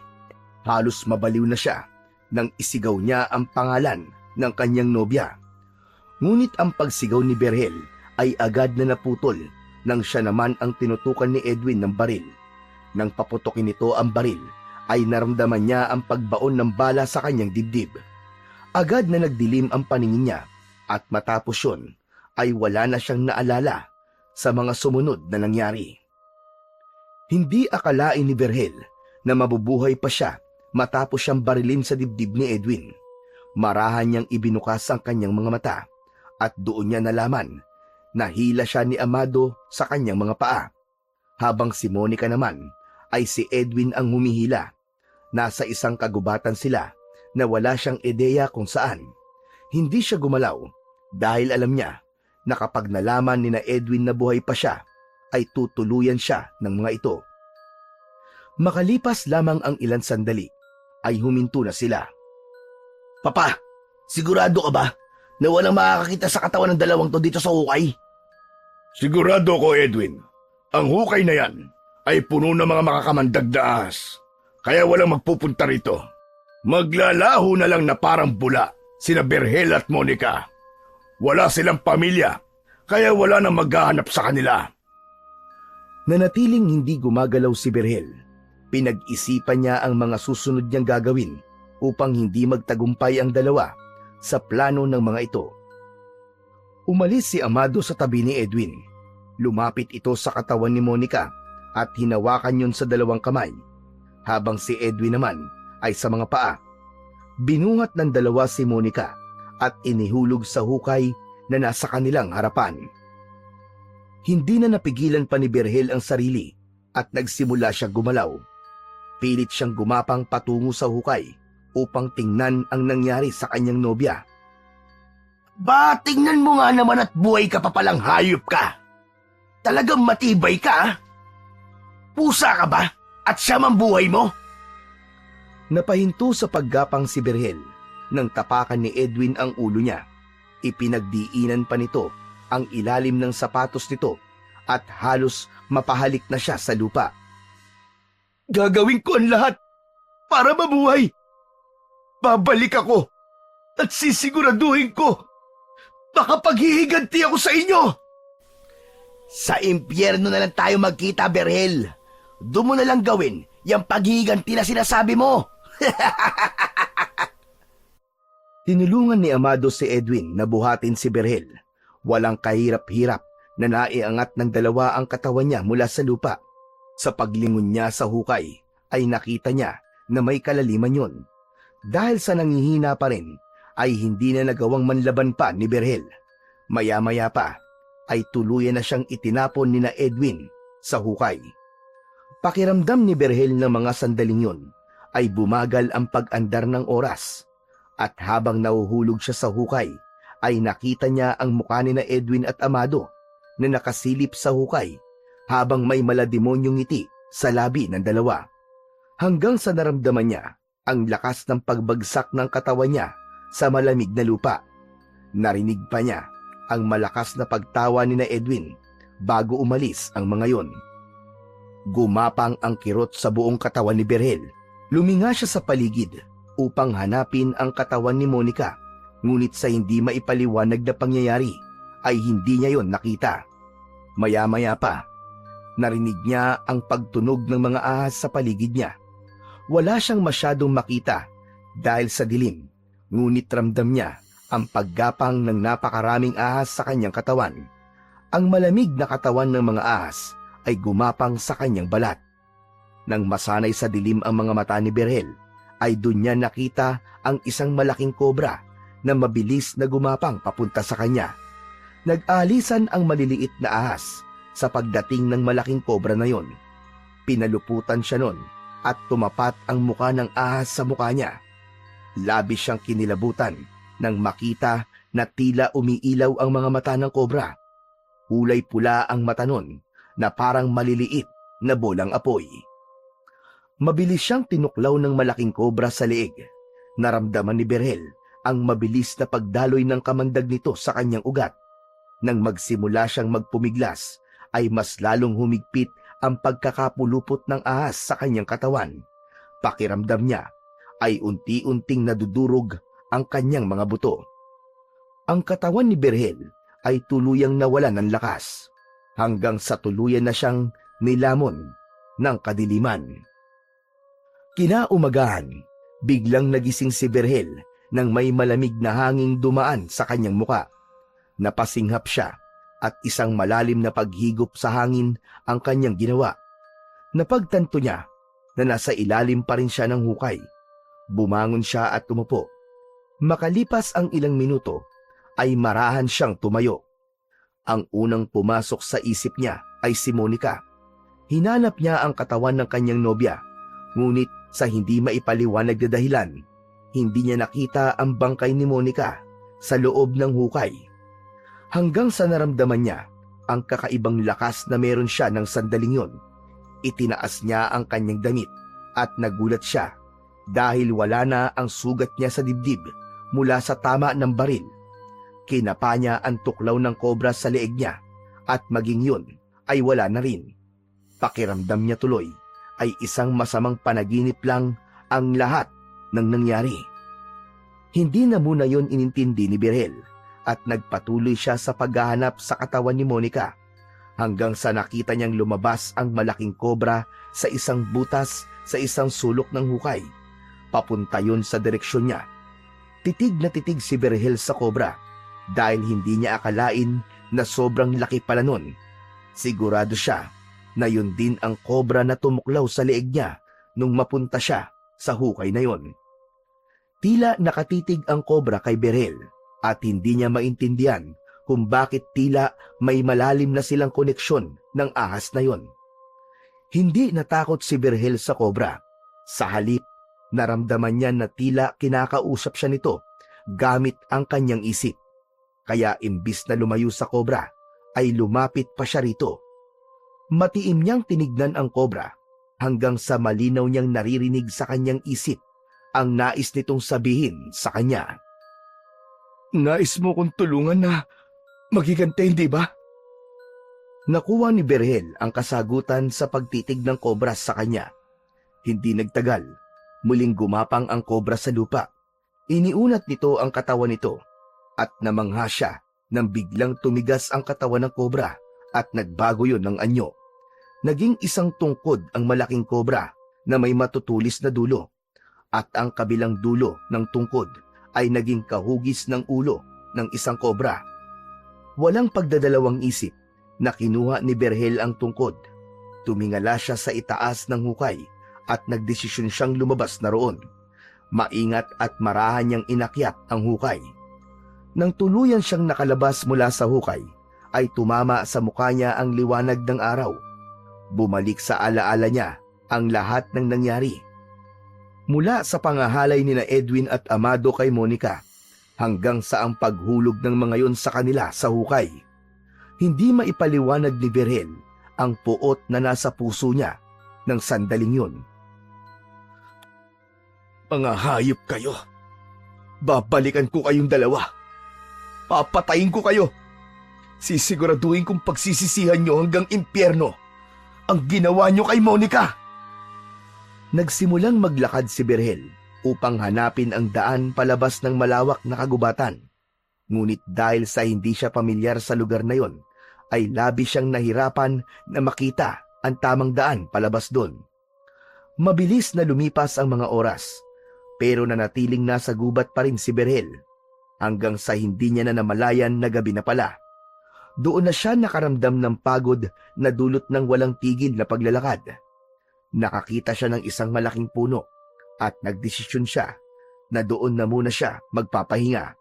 Halos mabaliw na siya nang isigaw niya ang pangalan ng kanyang nobya. Ngunit ang pagsigaw ni Berhel ay agad na naputol nang siya naman ang tinutukan ni Edwin ng baril. Nang paputokin nito ang baril, ay naramdaman niya ang pagbaon ng bala sa kanyang dibdib. Agad na nagdilim ang paningin niya at matapos yun ay wala na siyang naalala sa mga sumunod na nangyari. Hindi akalain ni Berhel na mabubuhay pa siya matapos siyang barilin sa dibdib ni Edwin. Marahan niyang ibinukas ang kanyang mga mata at doon niya nalaman na hila siya ni Amado sa kanyang mga paa. Habang si Monica naman ay si Edwin ang humihila. Nasa isang kagubatan sila na wala siyang ideya kung saan. Hindi siya gumalaw dahil alam niya na kapag nalaman ni na Edwin na buhay pa siya, ay tutuluyan siya ng mga ito. Makalipas lamang ang ilang sandali, ay huminto na sila. Papa, sigurado ka ba na walang makakakita sa katawan ng dalawang to dito sa hukay? Sigurado ko, Edwin. Ang hukay na yan ay puno ng mga makakamandag na ahas. Kaya walang magpupunta rito. Maglalaho na lang na parang bula sina Berhel at Monica. Wala silang pamilya, kaya wala nang maghahanap sa kanila. Nanatiling hindi gumagalaw si Berhel. Pinag-isipan niya ang mga susunod niyang gagawin upang hindi magtagumpay ang dalawa sa plano ng mga ito. Umalis si Amado sa tabi ni Edwin. Lumapit ito sa katawan ni Monica at hinawakan yun sa dalawang kamay, habang si Edwin naman ay sa mga paa. Binuhat ng dalawa si Monica at inihulog sa hukay na nasa kanilang harapan. Hindi na napigilan pa ni Berhel ang sarili at nagsimula siya gumalaw. Pilit siyang gumapang patungo sa hukay upang tingnan ang nangyari sa kanyang nobya. Ba, tingnan mo nga naman at buhay ka pa palang hayop ka. Talagang matibay ka, ah. Pusa ka ba? At siya man buhay mo? Napahinto sa paggapang si Berhel nang tapakan ni Edwin ang ulo niya. Ipinagdiinan pa nito ang ilalim ng sapatos nito at halos mapahalik na siya sa lupa. Gagawin ko ang lahat para mabuhay. Babalik ako at sisiguraduhin ko makapaghihiganti ako sa inyo. Sa impyerno na lang tayo magkita, Berhel. Doon mo na lang gawin yung paghihiganti na sinasabi mo. Tinulungan ni Amado si Edwin na buhatin si Berhel. Walang kahirap-hirap na naiangat ng dalawa ang katawan niya mula sa lupa. Sa paglingon niya sa hukay ay nakita niya na may kalaliman yun. Dahil sa nangihina pa rin ay hindi na nagawang manlaban pa ni Berhel. Maya-maya pa ay tuluyan na siyang itinapon ni na Edwin sa hukay. Pakiramdam ni Berhel ng mga sandaling yun ay bumagal ang pag-andar ng oras. At habang nahuhulog siya sa hukay, ay nakita niya ang mukha ni na Edwin at Amado na nakasilip sa hukay habang may malademonyong ngiti sa labi ng dalawa. Hanggang sa naramdaman niya ang lakas ng pagbagsak ng katawan niya sa malamig na lupa. Narinig pa niya ang malakas na pagtawa ni na Edwin bago umalis ang mga yon. Gumapang ang kirot sa buong katawan ni Berhel. Luminga siya sa paligid upang hanapin ang katawan ni Monica, ngunit sa hindi maipaliwanag na pangyayari ay hindi niya yon nakita. Maya-maya pa, narinig niya ang pagtunog ng mga ahas sa paligid niya. Wala siyang masyadong makita dahil sa dilim, ngunit ramdam niya ang paggapang ng napakaraming ahas sa kanyang katawan. Ang malamig na katawan ng mga ahas ay gumapang sa kanyang balat. Nang masanay sa dilim ang mga mata ni Berhel, ay doon niya nakita ang isang malaking kobra na mabilis na gumapang papunta sa kanya. Nag-alisan ang maliliit na ahas sa pagdating ng malaking kobra na yon. Pinaluputan siya nun at tumapat ang muka ng ahas sa muka niya. Labis siyang kinilabutan nang makita na tila umiilaw ang mga mata ng kobra. Kulay pula ang mata nun na parang maliliit na bolang apoy. Mabilis siyang tinuklaw ng malaking kobra sa leeg. Naramdaman ni Berhel ang mabilis na pagdaloy ng kamandag nito sa kanyang ugat. Nang magsimula siyang magpumiglas, ay mas lalong humigpit ang pagkakapulupot ng ahas sa kanyang katawan. Pakiramdam niya ay unti-unting nadudurog ang kanyang mga buto. Ang katawan ni Berhel ay tuluyang nawalan ng lakas, hanggang sa tuluyan na siyang nilamon ng kadiliman. Kinaumagahan, biglang nagising si Berhel nang may malamig na hanging dumaan sa kanyang muka. Napasinghap siya at isang malalim na paghigop sa hangin ang kanyang ginawa. Napagtanto niya na nasa ilalim pa rin siya ng hukay. Bumangon siya at tumupo. Makalipas ang ilang minuto, ay marahan siyang tumayo. Ang unang pumasok sa isip niya ay si Monica. Hinanap niya ang katawan ng kanyang nobya, ngunit sa hindi maipaliwanag na dahilan, hindi niya nakita ang bangkay ni Monica sa loob ng hukay. Hanggang sa naramdaman niya ang kakaibang lakas na meron siya ng sandaling yon. Itinaas niya ang kanyang damit at nagulat siya dahil wala na ang sugat niya sa dibdib mula sa tama ng baril. Kinapa niya ang tuklaw ng kobra sa leeg niya at maging yun ay wala na rin. Pakiramdam niya tuloy ay isang masamang panaginip lang ang lahat ng nangyari. Hindi na muna yon inintindi ni Berhel at nagpatuloy siya sa paghahanap sa katawan ni Monica hanggang sa nakita niyang lumabas ang malaking kobra sa isang butas sa isang sulok ng hukay. Papunta yun sa direksyon niya. Titig na titig si Berhel sa kobra dahil hindi niya akalain na sobrang laki pala nun. Sigurado siya na yun din ang kobra na tumuklaw sa leeg niya nung mapunta siya sa hukay na yon. Tila nakatitig ang kobra kay Berhel at hindi niya maintindihan kung bakit tila may malalim na silang koneksyon ng ahas na yon. Hindi natakot si Berhel sa kobra. Sa halip, naramdaman niya na tila kinakausap siya nito gamit ang kanyang isip. Kaya imbis na lumayo sa kobra, ay lumapit pa siya rito. Matiim niyang tinignan ang kobra hanggang sa malinaw niyang naririnig sa kanyang isip ang nais nitong sabihin sa kanya. Nais mo kong tulungan na magigante, hindi ba? Nakuha ni Berhel ang kasagutan sa pagtitig ng kobra sa kanya. Hindi nagtagal, muling gumapang ang kobra sa lupa. Iniunat nito ang katawan nito at namangha siya nang biglang tumigas ang katawan ng kobra at nagbago yun ng anyo. Naging isang tungkod ang malaking kobra na may matutulis na dulo at ang kabilang dulo ng tungkod ay naging kahugis ng ulo ng isang kobra. Walang pagdadalawang isip na kinuha ni Berhel ang tungkod. Tumingala siya sa itaas ng hukay at nagdesisyon siyang lumabas na roon. Maingat at marahan niyang inakyat ang hukay. Nang tuluyan siyang nakalabas mula sa hukay, ay tumama sa mukha niya ang liwanag ng araw. Bumalik sa alaala niya ang lahat ng nangyari. Mula sa pangahalay nina Edwin at Amado kay Monica, hanggang sa ang paghulog ng mga yon sa kanila sa hukay. Hindi maipaliwanag ni Berhel ang puot na nasa puso niya ng sandaling yun. Mga hayop kayo! Babalikan ko kayong dalawa! Papatayin ko kayo! Sisiguraduhin kong pagsisisihan nyo hanggang impyerno ang ginawa nyo kay Monica! Nagsimulang maglakad si Berhel upang hanapin ang daan palabas ng malawak na kagubatan. Ngunit dahil sa hindi siya pamilyar sa lugar na yon, ay labis siyang nahirapan na makita ang tamang daan palabas doon. Mabilis na lumipas ang mga oras, pero nanatiling nasa gubat pa rin si Berhel hanggang sa hindi niya na namalayan na gabi na pala. Doon na siya nakaramdam ng pagod na dulot ng walang tigil na paglalakad. Nakakita siya ng isang malaking puno at nagdesisyon siya na doon na muna siya magpapahinga.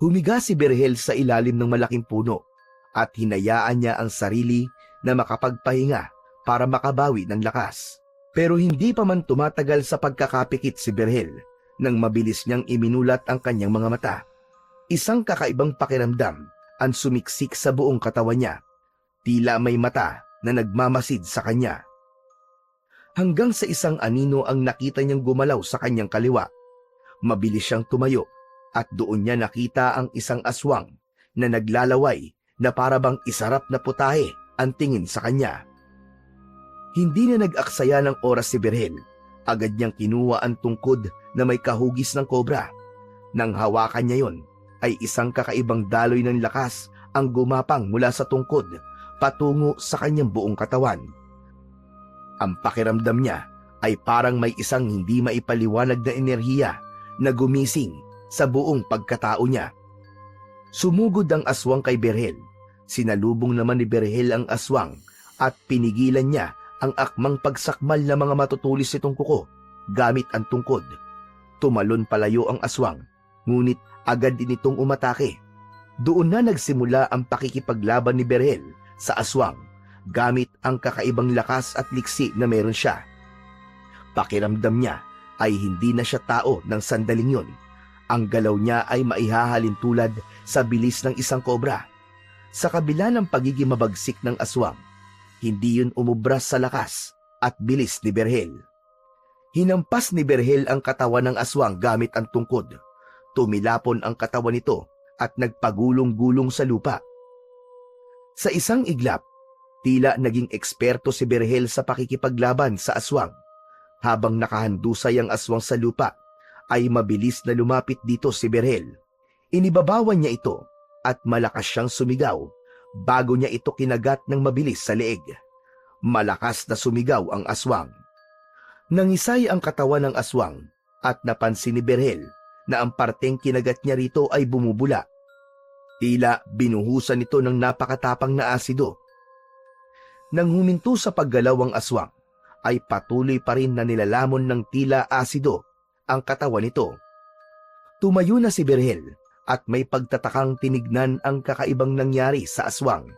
Humiga si Berhel sa ilalim ng malaking puno at hinayaan niya ang sarili na makapagpahinga para makabawi ng lakas. Pero hindi pa man tumatagal sa pagkakapikit si Berhel nang mabilis niyang iminulat ang kanyang mga mata. Isang kakaibang pakiramdam ang sumiksik sa buong katawan niya. Tila may mata na nagmamasid sa kanya. Hanggang sa isang anino ang nakita niyang gumalaw sa kanyang kaliwa. Mabilis siyang tumayo at doon niya nakita ang isang aswang na naglalaway na parabang isarap na putahe ang tingin sa kanya. Hindi na nag-aksaya ng oras si Berhel. Agad niyang kinuha ang tungkod na may kahugis ng kobra. Nang hawakan niya yon, ay isang kakaibang daloy ng lakas ang gumapang mula sa tungkod patungo sa kanyang buong katawan. Ang pakiramdam niya ay parang may isang hindi maipaliwanag na enerhiya na gumising sa buong pagkatao niya. Sumugod ang aswang kay Berhel. Sinalubong naman ni Berhel ang aswang at pinigilan niya ang akmang pagsakmal na mga matutulis nitong kuko gamit ang tungkod. Tumalon palayo ang aswang, ngunit agad din itong umatake. Doon na nagsimula ang pakikipaglaban ni Berhel sa aswang gamit ang kakaibang lakas at liksi na meron siya. Pakiramdam niya ay hindi na siya tao ng sandaling yon. Ang galaw niya ay maihahalin tulad sa bilis ng isang kobra. Sa kabila ng pagiging mabagsik ng aswang, hindi yun umubras sa lakas at bilis ni Berhel. Hinampas ni Berhel ang katawan ng aswang gamit ang tungkod. Tumilapon ang katawan nito at nagpagulong-gulong sa lupa. Sa isang iglap, tila naging eksperto si Berhel sa pakikipaglaban sa aswang. Habang nakahandusay ang aswang sa lupa, ay mabilis na lumapit dito si Berhel. Inibabawan niya ito at malakas siyang sumigaw bago niya ito kinagat ng mabilis sa leeg. Malakas na sumigaw ang aswang. Nangisay ang katawan ng aswang at napansin ni Berhel na ang parteng kinagat niya rito ay bumubula. Tila binuhusan ito ng napakatapang na asido. Nang huminto sa paggalaw ang aswang, ay patuloy pa rin na nilalamon ng tila asido ang katawan nito. Tumayo na si Berhel at may pagtatakang tinignan ang kakaibang nangyari sa aswang,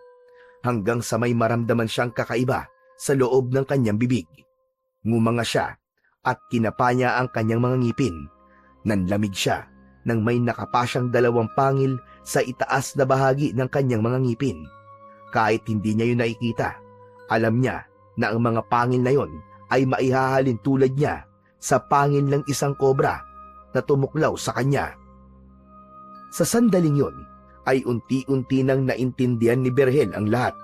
hanggang sa may maramdaman siyang kakaiba sa loob ng kanyang bibig. Ngumanga siya at kinapa niya ang kanyang mga ngipin. Nanlamig siya nang may nakapa siyang dalawang pangil sa itaas na bahagi ng kanyang mga ngipin. Kahit hindi niya yun nakikita, alam niya na ang mga pangil na yon ay maihahalin tulad niya sa pangil ng isang kobra na tumuklaw sa kanya. Sa sandaling yon ay unti-unti nang naintindihan ni Berhel ang lahat.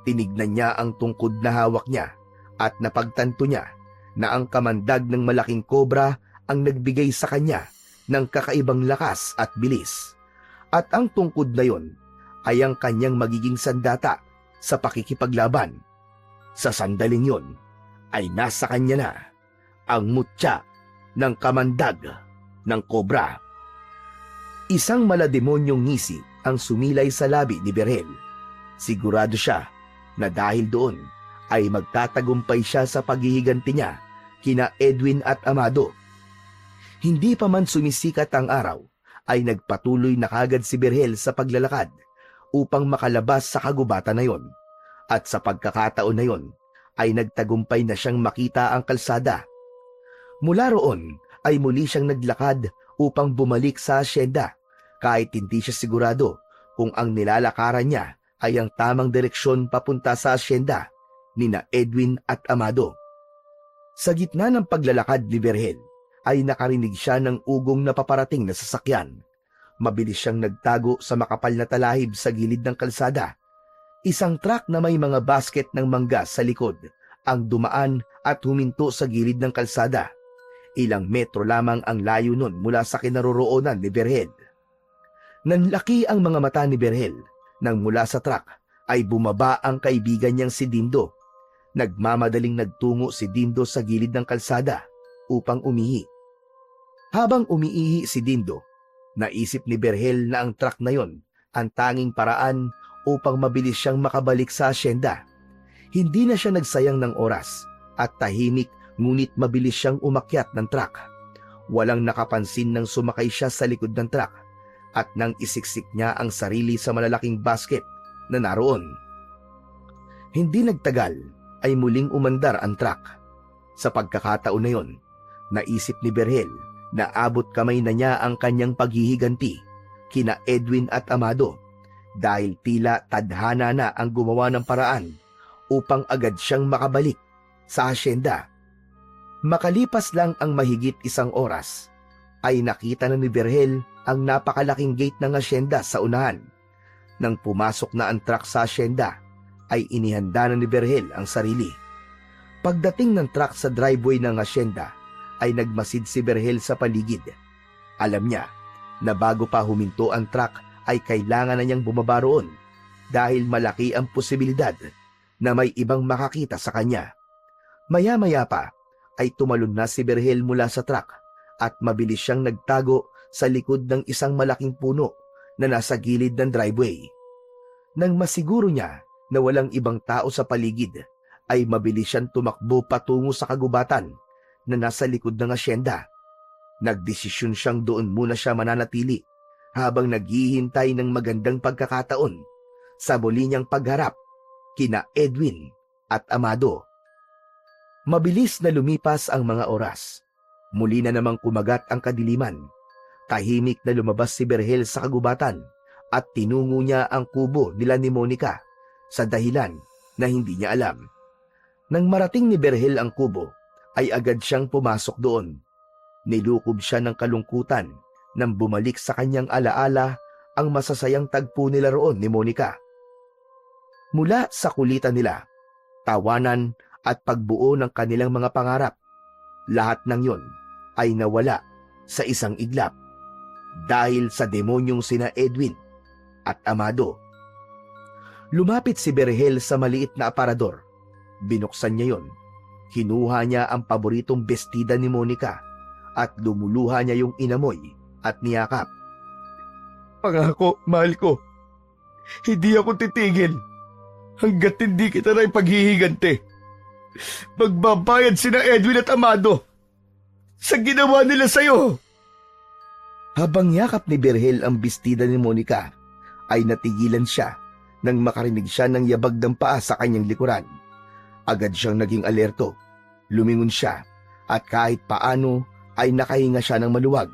Tinignan niya ang tungkod na hawak niya at napagtanto niya na ang kamandag ng malaking kobra ang nagbigay sa kanya ng kakaibang lakas at bilis. At ang tungkod na yon ay ang kanyang magiging sandata sa pakikipaglaban. Sa sandaling yon ay nasa kanya na ang mutya ng kamandag ng kobra. Isang malademonyong ngisi ang sumilay sa labi ni Berhel. Sigurado siya na dahil doon ay magtatagumpay siya sa paghihiganti niya kina Edwin at Amado. Hindi pa man sumisikat ang araw, ay nagpatuloy na kagad si Berhel sa paglalakad upang makalabas sa kagubatan na yon. At sa pagkakataon na yon, ay nagtagumpay na siyang makita ang kalsada. Mula roon ay muli siyang naglakad upang bumalik sa asyenda, kahit hindi siya sigurado kung ang nilalakaran niya ay ang tamang direksyon papunta sa asyenda nina Edwin at Amado. Sa gitna ng paglalakad ni Berhel ay nakarinig siya ng ugong na paparating na sasakyan. Mabilis siyang nagtago sa makapal na talahib sa gilid ng kalsada. Isang truck na may mga basket ng mangga sa likod ang dumaan at huminto sa gilid ng kalsada. Ilang metro lamang ang layo nun mula sa kinaroroonan ni Berhel. Nanlaki ang mga mata ni Berhel nang mula sa truck ay bumaba ang kaibigan niyang si Dindo. Nagmamadaling nagtungo si Dindo sa gilid ng kalsada upang umihi. Habang umiihi si Dindo, naisip ni Berhel na ang truck na yon ang tanging paraan upang mabilis siyang makabalik sa asyenda. Hindi na siya nagsayang ng oras at tahimik ngunit mabilis siyang umakyat ng truck. Walang nakapansin nang sumakay siya sa likod ng truck at nang isiksik niya ang sarili sa malalaking basket na naroon. Hindi nagtagal ay muling umandar ang truck. Sa pagkakataon na yon, naisip ni Berhel na abot kamay na niya ang kanyang paghihiganti kina Edwin at Amado dahil tila tadhana na ang gumawa ng paraan upang agad siyang makabalik sa asyenda. Makalipas lang ang mahigit isang oras, ay nakita na ni Berhel ang napakalaking gate ng asyenda sa unahan. Nang pumasok na ang truck sa asyenda, ay inihanda na ni Berhel ang sarili. Pagdating ng truck sa driveway ng asyenda, ay nagmasid si Berhel sa paligid. Alam niya na bago pa huminto ang truck ay kailangan na niyang bumaba roon dahil malaki ang posibilidad na may ibang makakita sa kanya. Maya-maya pa ay tumalon na si Berhel mula sa truck at mabilis siyang nagtago sa likod ng isang malaking puno na nasa gilid ng driveway. Nang masiguro niya na walang ibang tao sa paligid, ay mabilis siyang tumakbo patungo sa kagubatan na nasa likod ng asyenda. Nagdesisyon siyang doon muna siya mananatili habang naghihintay ng magandang pagkakataon sa muli niyang pagharap kina Edwin at Amado. Mabilis na lumipas ang mga oras. Muli na namang kumagat ang kadiliman. Tahimik na lumabas si Berhel sa kagubatan at tinungo niya ang kubo nila ni Monica sa dahilan na hindi niya alam. Nang marating ni Berhel ang kubo, ay agad siyang pumasok doon. Nilukob siya ng kalungkutan nang bumalik sa kanyang alaala ang masasayang tagpo nila roon ni Monica. Mula sa kulitan nila, tawanan at pagbuo ng kanilang mga pangarap, lahat ng yon ay nawala sa isang iglap dahil sa demonyong sina Edwin at Amado. Lumapit si Berhel sa maliit na aparador. Binuksan niya yon. Kinuha niya ang paboritong bestida ni Monica at lumuluha niya yung inamoy at niyakap. Pangako, mahal ko, hindi ako titigil hanggat hindi kita na ipaghihiganti. Magbabayad sina Edwin at Amado sa ginawa nila sa'yo. Habang yakap ni Berhel ang bestida ni Monica, ay natigilan siya nang makarinig siya ng yabag ng paa sa kanyang likuran. Agad siyang naging alerto. Lumingon siya at kahit paano ay nakahinga siya ng maluwag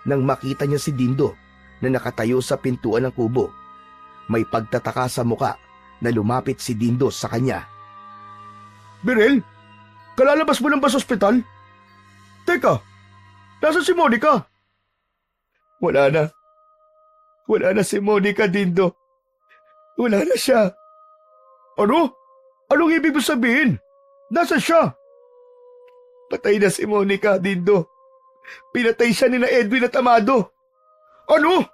nang makita niya si Dindo na nakatayo sa pintuan ng kubo. May pagtataka sa muka na lumapit si Dindo sa kanya. Berhel, kalalabas mo lang ba sa ospital? Teka, nasa si Monica? Wala na. Wala na si Monica, Dindo. Wala na siya. Ano? Anong ibig mo sabihin? Nasaan siya? Patay na si Monica, Dindo. Pinatay siya ni na Edwin at Amado. Ano?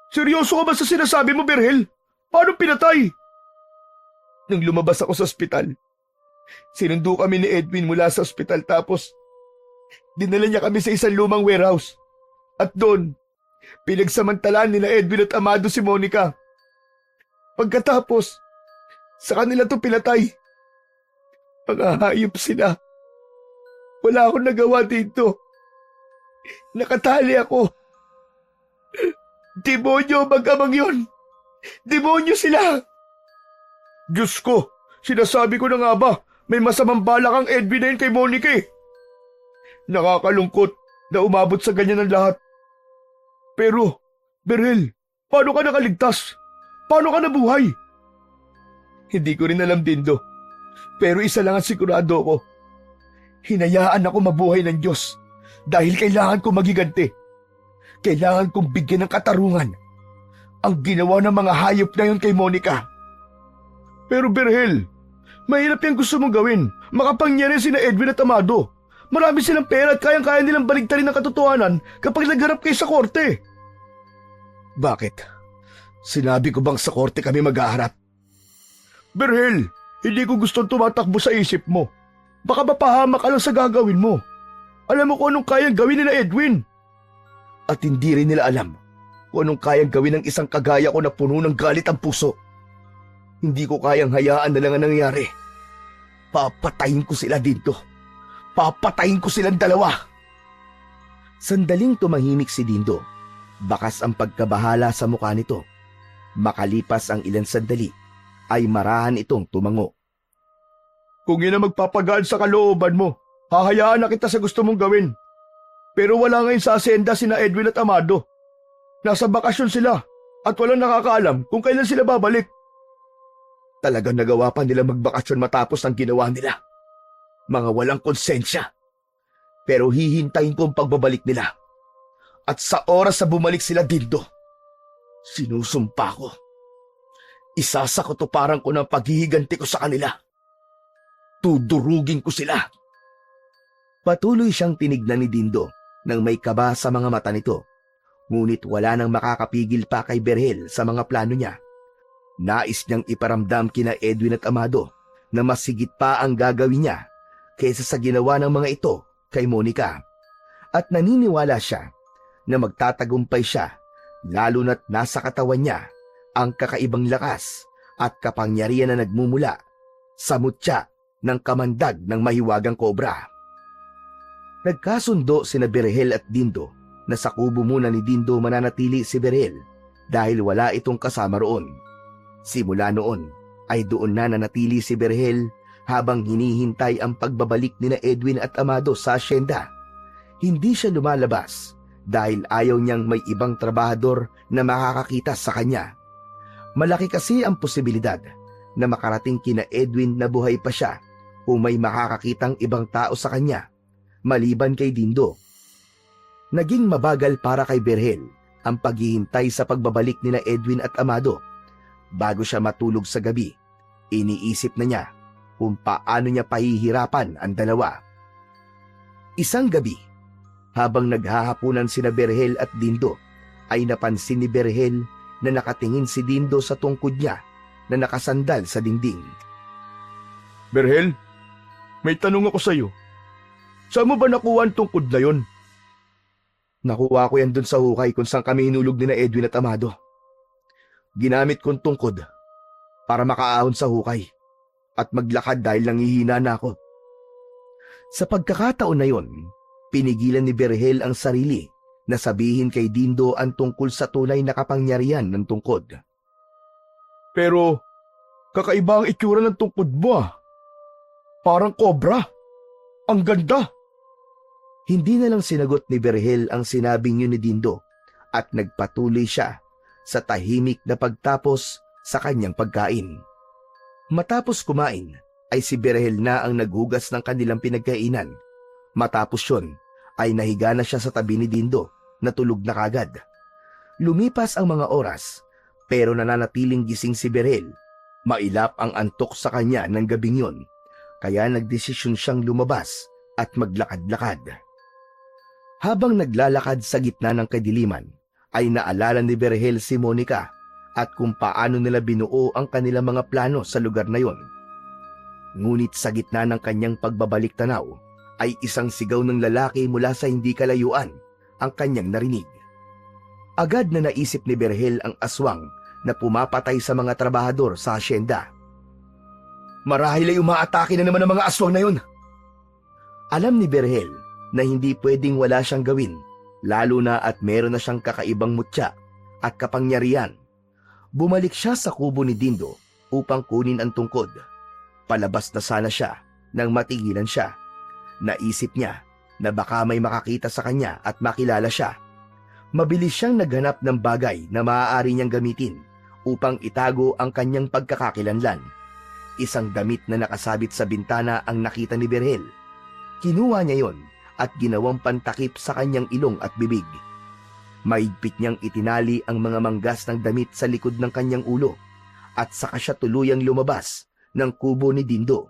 Seryoso ka ba sa sinasabi mo, Berhel? Paano pinatay? Nang lumabas ako sa ospital, sinundo kami ni Edwin mula sa ospital tapos dinala niya kami sa isang lumang warehouse. At doon, pinagsamantalaan ni na Edwin at Amado si Monica. Pagkatapos, sa kanila to pinatay. Pangahayop sila. Wala akong nagawa dito. Nakatali ako. Demonyo mag-amang yun. Demonyo sila. Diyos ko, sinasabi ko na nga ba, may masamang balak ang Edwin na yun kay Monica eh. Nakakalungkot na umabot sa ganyan ang lahat. Pero, Berhel, paano ka nakaligtas? Paano ka nabuhay? Hindi ko rin alam, Dindo. Pero isa lang ang sigurado ko. Hinayaan ako mabuhay ng Diyos dahil kailangan ko magiganti. Kailangan kong bigyan ng katarungan ang ginawa ng mga hayop na yun kay Monica. Pero Berhel, mahirap yung gusto mong gawin. Makapangyari sina Edwin at Amado. Marami silang pera at kayang-kaya nilang baligtarin ang katotohanan kapag nagharap kayo sa korte. Bakit? Sinabi ko bang sa korte kami maghaharap? Berhel, hindi ko gustong tumatakbo sa isip mo. Baka mapahamak ka lang sa gagawin mo. Alam mo kung anong kayang gawin nila Edwin. At hindi rin nila alam kung anong kayang gawin ng isang kagaya ko na puno ng galit ang puso. Hindi ko kayang hayaan na lang ang nangyari. Papatayin ko sila dito. Papatayin ko silang dalawa. Sandaling tumahimik si Dindo. Bakas ang pagkabahala sa mukha nito. Makalipas ang ilang sandali, ay marahan itong tumango. Kung yun ang magpapagaan sa kalooban mo, hahayaan na kita sa gusto mong gawin. Pero wala ngayon sa asenda sina Edwin at Amado. Nasa bakasyon sila at walang nakakaalam kung kailan sila babalik. Talagang nagawa pa nila magbakasyon matapos ang ginawa nila. Mga walang konsensya. Pero hihintayin ko ang pagbabalik nila. At sa oras na bumalik sila Dindo, sinusumpa ko. Isasakotuparan ko ng paghihiganti ko sa kanila. Tudurugin ko sila. Patuloy siyang tinignan ni Dindo nang may kaba sa mga mata nito. Ngunit wala nang makakapigil pa kay Berhel sa mga plano niya. Nais niyang iparamdam kina Edwin at Amado na mas higit pa ang gagawin niya kaysa sa ginawa ng mga ito kay Monica. At naniniwala siya na magtatagumpay siya lalo na't nasa katawan niya ang kakaibang lakas at kapangyarihan na nagmumula sa mutya ng kamandag ng mahiwagang kobra. Nagkasundo sina Berhel at Dindo na sa kubo muna ni Dindo mananatili si Berhel dahil wala itong kasama roon. Simula noon ay doon na nanatili si Berhel habang hinihintay ang pagbabalik nina Edwin at Amado sa asyenda. Hindi siya lumalabas dahil ayaw niyang may ibang trabahador na makakakita sa kanya. Malaki kasi ang posibilidad na makarating kina Edwin na buhay pa siya kung may makakakitang ibang tao sa kanya, maliban kay Dindo. Naging mabagal para kay Berhel ang paghihintay sa pagbabalik nina Edwin at Amado. Bago siya matulog sa gabi, iniisip na niya kung paano niya pahihirapan ang dalawa. Isang gabi, habang naghahapunan sina Berhel at Dindo, ay napansin ni Berhel na nakatingin si Dindo sa tungkod niya na nakasandal sa dingding. Berhel, may tanong ako sa iyo. Saan mo ba nakuha ang tungkod na yon? Nakuha ko yan dun sa hukay kung saan kami hinulog ni na Edwin at Amado. Ginamit kong tungkod para makaahon sa hukay at maglakad dahil nangihina na ako. Sa pagkakataon na yon, pinigilan ni Berhel ang sarili na sabihin kay Dindo ang tungkol sa tunay na kapangyarihan ng tungkod. Pero kakaiba ang itsura ng tungkod mo ah. Parang kobra. Ang ganda. Hindi na lang sinagot ni Berhel ang sinabing yun ni Dindo at nagpatuloy siya sa tahimik na pagtapos sa kanyang pagkain. Matapos kumain ay si Berhel na ang naghugas ng kanilang pinagkainan. Matapos yun ay nahiga na siya sa tabi ni Dindo na tulog na kagad. Lumipas ang mga oras pero nananatiling gising si Berhel. Mailap ang antok sa kanya ng gabing yun kaya nagdesisyon siyang lumabas at maglakad-lakad. Habang naglalakad sa gitna ng kadiliman, ay naalala ni Berhel si Monica at kung paano nila binuo ang kanilang mga plano sa lugar na yon. Ngunit sa gitna ng kanyang pagbabalik tanaw, ay isang sigaw ng lalaki mula sa hindi kalayuan ang kanyang narinig. Agad na naisip ni Berhel ang aswang na pumapatay sa mga trabahador sa asyenda. Marahil ay umaatake na naman ang mga aswang na yun. Alam ni Berhel na hindi pwedeng wala siyang gawin, lalo na at meron na siyang kakaibang mutya at kapangyarihan. Bumalik siya sa kubo ni Dindo upang kunin ang tungkod. Palabas na sana siya nang matigilan siya. Naisip niya na baka may makakita sa kanya at makilala siya. Mabilis siyang naghanap ng bagay na maaari niyang gamitin upang itago ang kanyang pagkakakilanlan. Isang damit na nakasabit sa bintana ang nakita ni Berhel. Kinuha niya yon at ginawang pantakip sa kanyang ilong at bibig. Maigpit niyang itinali ang mga manggas ng damit sa likod ng kanyang ulo at saka siya tuluyang lumabas ng kubo ni Dindo.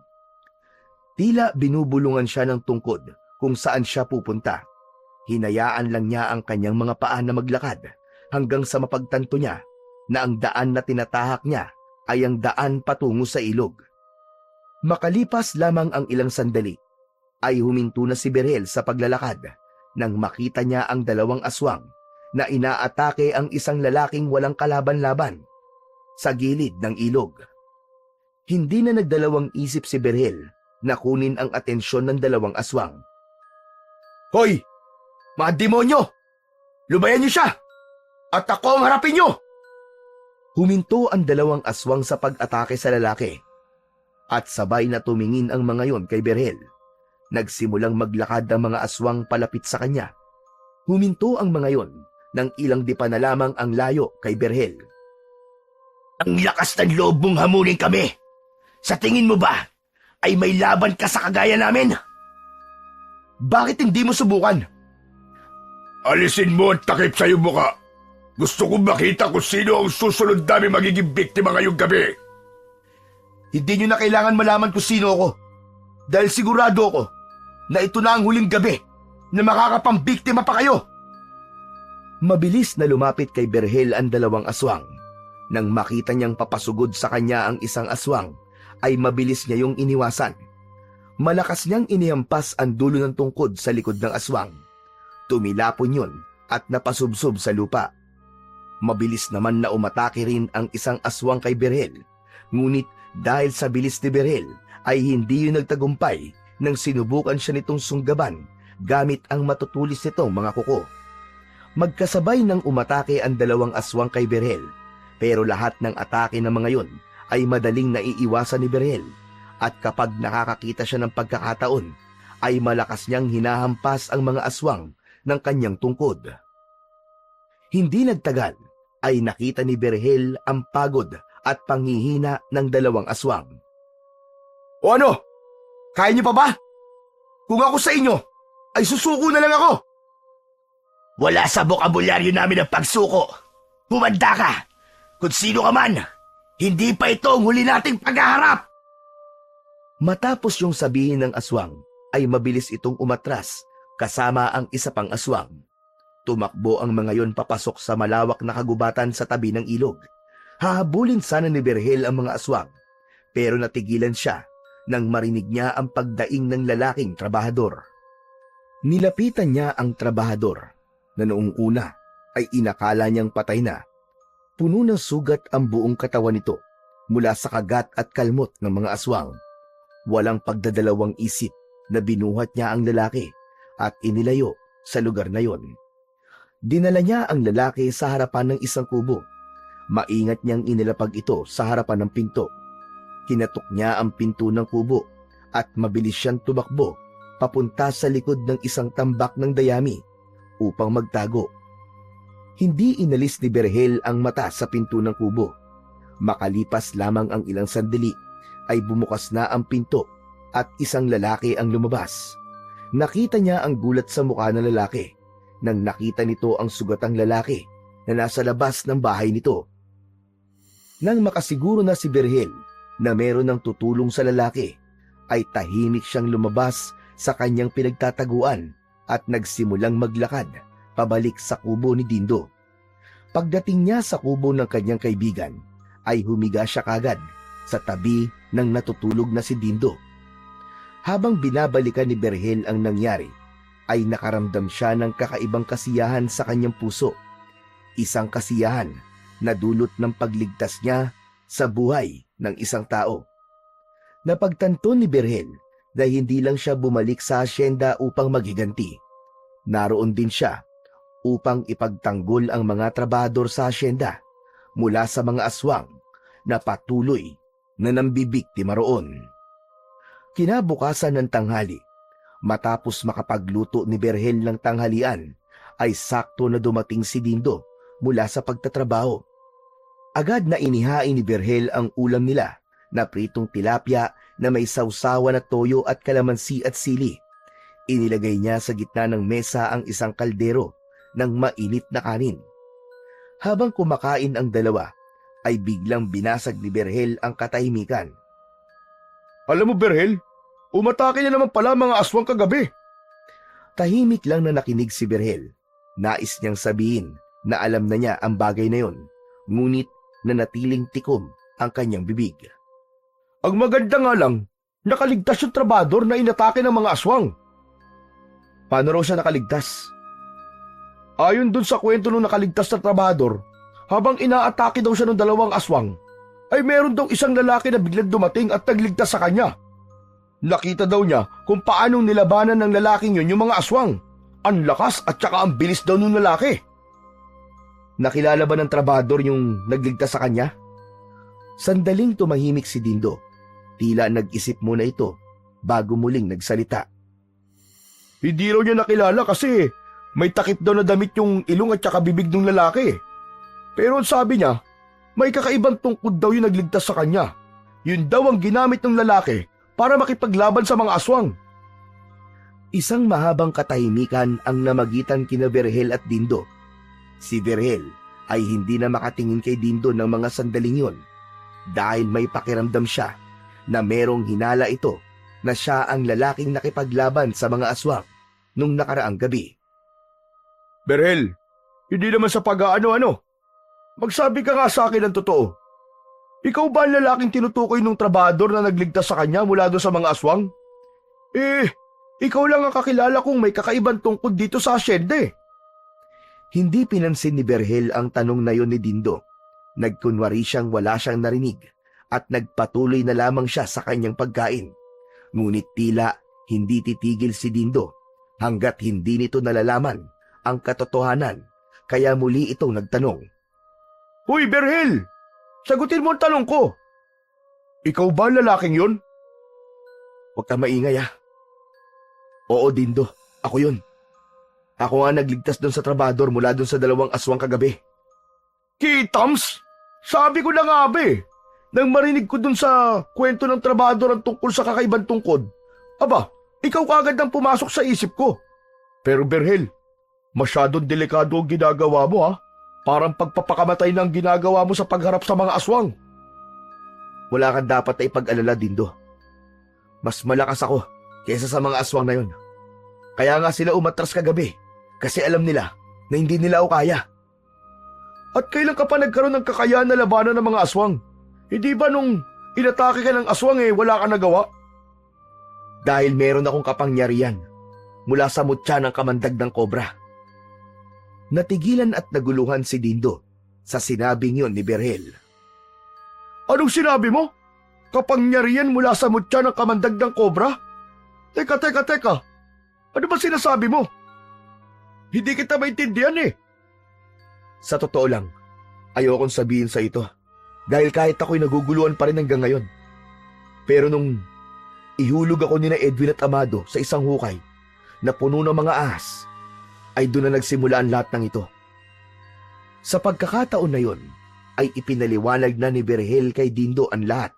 Tila binubulungan siya ng tungkod kung saan siya pupunta. Hinayaan lang niya ang kanyang mga paa na maglakad hanggang sa mapagtanto niya na ang daan na tinatahak niya ay ang daan patungo sa ilog. Makalipas lamang ang ilang sandali, ay huminto na si Berhel sa paglalakad nang makita niya ang dalawang aswang na inaatake ang isang lalaking walang kalaban-laban sa gilid ng ilog. Hindi na nagdalawang isip si Berhel na kunin ang atensyon ng dalawang aswang. Hoy! Mga demonyo! Lubayan niyo siya! At ako ang harapin niyo! Huminto ang dalawang aswang sa pag-atake sa lalaki. At sabay na tumingin ang mga yon kay Berhel. Nagsimulang maglakad ang mga aswang palapit sa kanya. Huminto ang mga yon nang ilang di pa na lamang ang layo kay Berhel. Ang lakas ng loob mong hamunin kami! Sa tingin mo ba, ay may laban ka sa kagaya namin? Bakit hindi mo subukan? Alisin mo ang takip sa iyong muka. Gusto kong makita kung sino ang susunod namin magiging biktima ngayong gabi. Hindi nyo na kailangan malaman kung sino ako. Dahil sigurado ako na ito na ang huling gabi na makakapambiktima pa kayo. Mabilis na lumapit kay Berhel ang dalawang aswang. Nang makita niyang papasugod sa kanya ang isang aswang, ay mabilis niya yung iniwasan. Malakas niyang inihampas ang dulo ng tungkod sa likod ng aswang. Tumilapon yun at napasubsob sa lupa. Mabilis naman na umatake rin ang isang aswang kay Berhel. Ngunit dahil sa bilis ni Berhel ay hindi yun nagtagumpay nang sinubukan siya nitong sunggaban gamit ang matutulis nitong mga kuko. Magkasabay nang umatake ang dalawang aswang kay Berhel, pero lahat ng atake ng mga yon ay madaling naiiwasan ni Berhel, at kapag nakakakita siya ng pagkakataon ay malakas niyang hinahampas ang mga aswang ng kanyang tungkod. Hindi nagtagal ay nakita ni Berhel ang pagod at panghihina ng dalawang aswang. O ano? Kaya niyo pa ba? Kung ako sa inyo, ay susuko na lang ako. Wala sa bokabularyo namin ang pagsuko. Humanda ka. Kung sino ka man, hindi pa ito ang huli nating paghaharap. Matapos yung sabihin ng aswang, ay mabilis itong umatras kasama ang isa pang aswang. Tumakbo ang mga yon papasok sa malawak na kagubatan sa tabi ng ilog. Hahabulin sana ni Berhel ang mga aswang, pero natigilan siya nang marinig niya ang pagdaing ng lalaking trabahador. Nilapitan niya ang trabahador na noong una ay inakala niyang patay na. Puno ng sugat ang buong katawan nito mula sa kagat at kalmot ng mga aswang. Walang pagdadalawang isip na binuhat niya ang lalaki at inilayo sa lugar na yon. Dinala niya ang lalaki sa harapan ng isang kubo. Maingat niyang inilapag ito sa harapan ng pinto. Kinatok niya ang pinto ng kubo at mabilis siyang tumakbo papunta sa likod ng isang tambak ng dayami upang magtago. Hindi inalis ni Berhel ang mata sa pinto ng kubo. Makalipas lamang ang ilang sandali ay bumukas na ang pinto at isang lalaki ang lumabas. Nakita niya ang gulat sa mukha ng lalaki nang nakita nito ang sugatang lalaki na nasa labas ng bahay nito. Nang makasiguro na si Berhel na meron ng tutulong sa lalaki, ay tahimik siyang lumabas sa kanyang pinagtataguan at nagsimulang maglakad pabalik sa kubo ni Dindo. Pagdating niya sa kubo ng kanyang kaibigan, ay humiga siya kagad sa tabi ng natutulog na si Dindo. Habang binabalikan ni Berhel ang nangyari, ay nakaramdam siya ng kakaibang kasiyahan sa kanyang puso. Isang kasiyahan na dulot ng pagligtas niya sa buhay ng isang tao. Napagtanto ni Berhel na hindi lang siya bumalik sa asyenda upang maghiganti. Naroon din siya upang ipagtanggol ang mga trabahador sa asyenda mula sa mga aswang na patuloy na nambibiktima roon. Kinabukasan ng tanghali, matapos makapagluto ni Berhel ng tanghalian, ay sakto na dumating si Dindo mula sa pagtatrabaho. Agad na inihain ni Berhel ang ulam nila na pritong tilapia na may sausawan na toyo at kalamansi at sili. Inilagay niya sa gitna ng mesa ang isang kaldero ng mainit na kanin. Habang kumakain ang dalawa, ay biglang binasag ni Berhel ang katahimikan. Alam mo, Berhel, umatake na naman pala mga aswang kagabi. Tahimik lang na nakinig si Berhel. Nais niyang sabihin na alam na niya ang bagay na yon, ngunit nanatiling tikom ang kanyang bibig. Ang maganda nga lang, nakaligtas yung trabador na inatake ng mga aswang. Paano raw siya nakaligtas? Ayon dun sa kwento ng nakaligtas na trabador, habang inaatake daw siya ng dalawang aswang, ay meron daw isang lalaki na biglang dumating at nagligtas sa kanya. Nakita daw niya kung paanong nilabanan ng lalaking yun yung mga aswang. Ang lakas at saka ang bilis daw ng lalaki. Nakilala ba ng trabador yung nagligtas sa kanya? Sandaling tumahimik si Dindo. Tila nag-isip muna ito bago muling nagsalita. Hindi raw niya nakilala kasi may takip daw na damit yung ilong at saka bibig ng lalaki. Pero sabi niya, may kakaibang tungkod daw yung nagligtas sa kanya. Yun daw ang ginamit ng lalaki para makipaglaban sa mga aswang. Isang mahabang katahimikan ang namagitan kina Berhel at Dindo. Si Berhel ay hindi na makatingin kay Dindo ng mga sandaling yun dahil may pakiramdam siya na merong hinala ito na siya ang lalaking nakipaglaban sa mga aswang nung nakaraang gabi. Berhel, hindi naman sa pag-aano-ano. Magsabi ka nga sa akin ng totoo. Ikaw ba ang lalaking tinutukoy ng trabador na nagligtas sa kanya mula doon sa mga aswang? Ikaw lang ang kakilala kong may kakaibang tungkod dito sa asyende. Hindi pinansin ni Berhel ang tanong na yon ni Dindo. Nagkunwari siyang wala siyang narinig at nagpatuloy na lamang siya sa kanyang pagkain. Ngunit tila hindi titigil si Dindo hanggat hindi nito nalalaman ang katotohanan, kaya muli itong nagtanong. Hoy, Berhel! Sagutin mo ang tanong ko. Ikaw ba ang lalaking yun? Huwag ka maingay ah. Oo, Dindo. Ako yun. Ako nga nagligtas doon sa trabador mula doon sa dalawang aswang kagabi. Kitams! Sabi ko na nga ba eh. Nang marinig ko doon sa kwento ng trabador ang tungkol sa kakaibang tungkod, aba, ikaw kaagad ang pumasok sa isip ko. Pero Berhel, masyadong delikado ang ginagawa mo ha. Parang pagpapakamatay ng ginagawa mo sa pagharap sa mga aswang. Wala kang dapat na ipag-alala, Dindo. Mas malakas ako kaysa sa mga aswang na yun. Kaya nga sila umatras kagabi kasi alam nila na hindi nila ako kaya. At kailan ka pa nagkaroon ng kakayahan na labanan ng mga aswang? Hindi ba nung inatake ka ng aswang wala ka nagawa? Dahil meron akong kapangyarihan mula sa mutya ng kamandag ng kobra. Natigilan at naguluhan si Dindo sa sinabing yon ni Berhel. Anong sinabi mo? Kapangyarihan mula sa mutya ng kamandag ng kobra? Teka. Ano ba sinasabi mo? Hindi kita maintindihan eh. Sa totoo lang, ayokong sabihin sa ito dahil kahit ako'y naguguluhan pa rin hanggang ngayon. Pero nung ihulog ako ni na Edwin at Amado sa isang hukay na puno ng mga ahas, ay doon na nagsimula ang lahat ng ito. Sa pagkakataon na yon, ay ipinaliwanag na ni Berhel kay Dindo ang lahat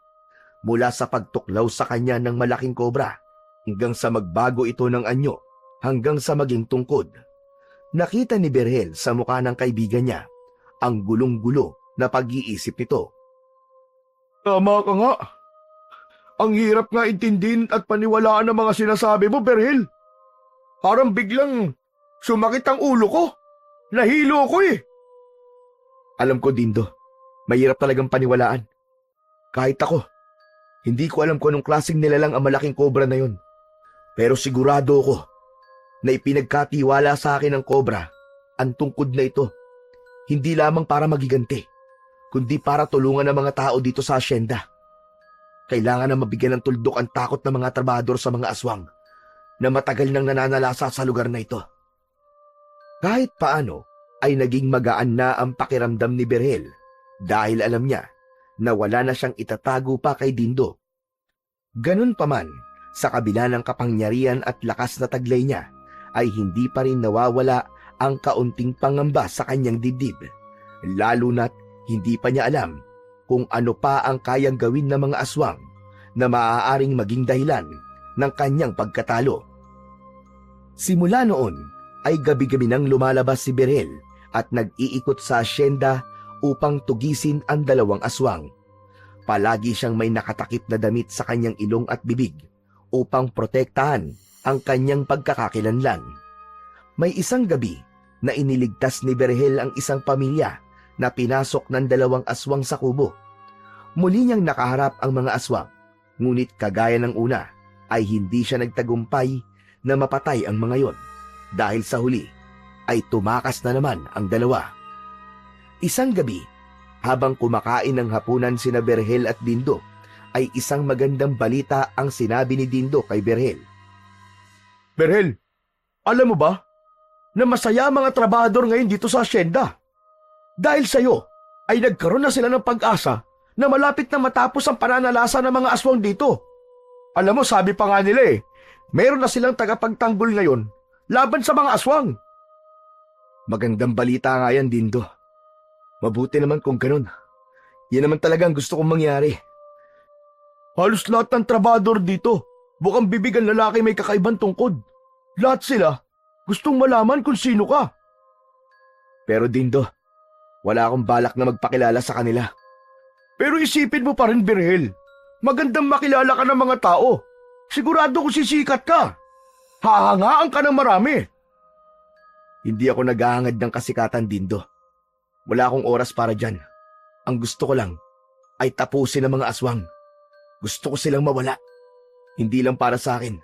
mula sa pagtuklaw sa kanya ng malaking kobra hanggang sa magbago ito ng anyo hanggang sa maging tungkod. Nakita ni Berhel sa mukha ng kaibigan niya ang gulong-gulo na pag-iisip nito. Tama ka nga. Ang hirap nga intindihin at paniwalaan ang mga sinasabi mo, Berhel. Parang biglang sumakit ang ulo ko. Nahilo ko eh. Alam ko, Dindo, mahirap talagang paniwalaan. Kahit ako, hindi ko alam kung anong klaseng nilalang ang malaking kobra na yon. Pero sigurado ako na ipinagkatiwala sa akin ng kobra ang tungkod na ito. Hindi lamang para magiganti, kundi para tulungan ang mga tao dito sa asyenda. Kailangan na mabigyan ng tuldok ang takot ng mga trabador sa mga aswang na matagal nang nananalasa sa lugar na ito. Kahit paano ay naging magaan na ang pakiramdam ni Berhel dahil alam niya na wala na siyang itatago pa kay Dindo. Ganun pa man, sa kabila ng kapangyarihan at lakas na taglay niya, ay hindi pa rin nawawala ang kaunting pangamba sa kanyang dibdib, lalo na't hindi pa niya alam kung ano pa ang kayang gawin ng mga aswang na maaaring maging dahilan ng kanyang pagkatalo. Simula noon ay gabi-gabi nang lumalabas si Berhel at nag-iikot sa asyenda upang tugisin ang dalawang aswang. Palagi siyang may nakatakip na damit sa kanyang ilong at bibig upang protektahan ang kanyang pagkakakilanlan. May isang gabi na iniligtas ni Berhel ang isang pamilya na pinasok ng dalawang aswang sa kubo. Muli niyang nakaharap ang mga aswang, ngunit kagaya ng una ay hindi siya nagtagumpay na mapatay ang mga yon dahil sa huli ay tumakas na naman ang dalawa. Isang gabi, habang kumakain ng hapunan sina Berhel at Dindo, ay isang magandang balita ang sinabi ni Dindo kay Berhel. Berhel, alam mo ba na masaya ang mga trabahador ngayon dito sa asyenda? Dahil sa'yo ay nagkaroon na sila ng pag-asa na malapit na matapos ang pananalasa ng mga aswang dito. Alam mo, sabi pa nga nila meron na silang tagapagtanggol ngayon laban sa mga aswang. Magandang balita nga yan, Dindo. Mabuti naman kung ganun. Yan naman talaga ang gusto kong mangyari. Halos lahat ng trabahador dito, bukang bibig ang lalaki may kakaibang tungkod. Lahat sila gustong malaman kung sino ka. Pero Dindo, wala akong balak na magpakilala sa kanila. Pero isipin mo pa rin, Berhel. Magandang makilala ka ng mga tao. Sigurado kung sisikat ka. Hahangaan ka ng marami. Hindi ako naghahangad ng kasikatan, Dindo. Wala akong oras para dyan. Ang gusto ko lang ay tapusin ang mga aswang. Gusto ko silang mawala. Hindi lang para sa akin,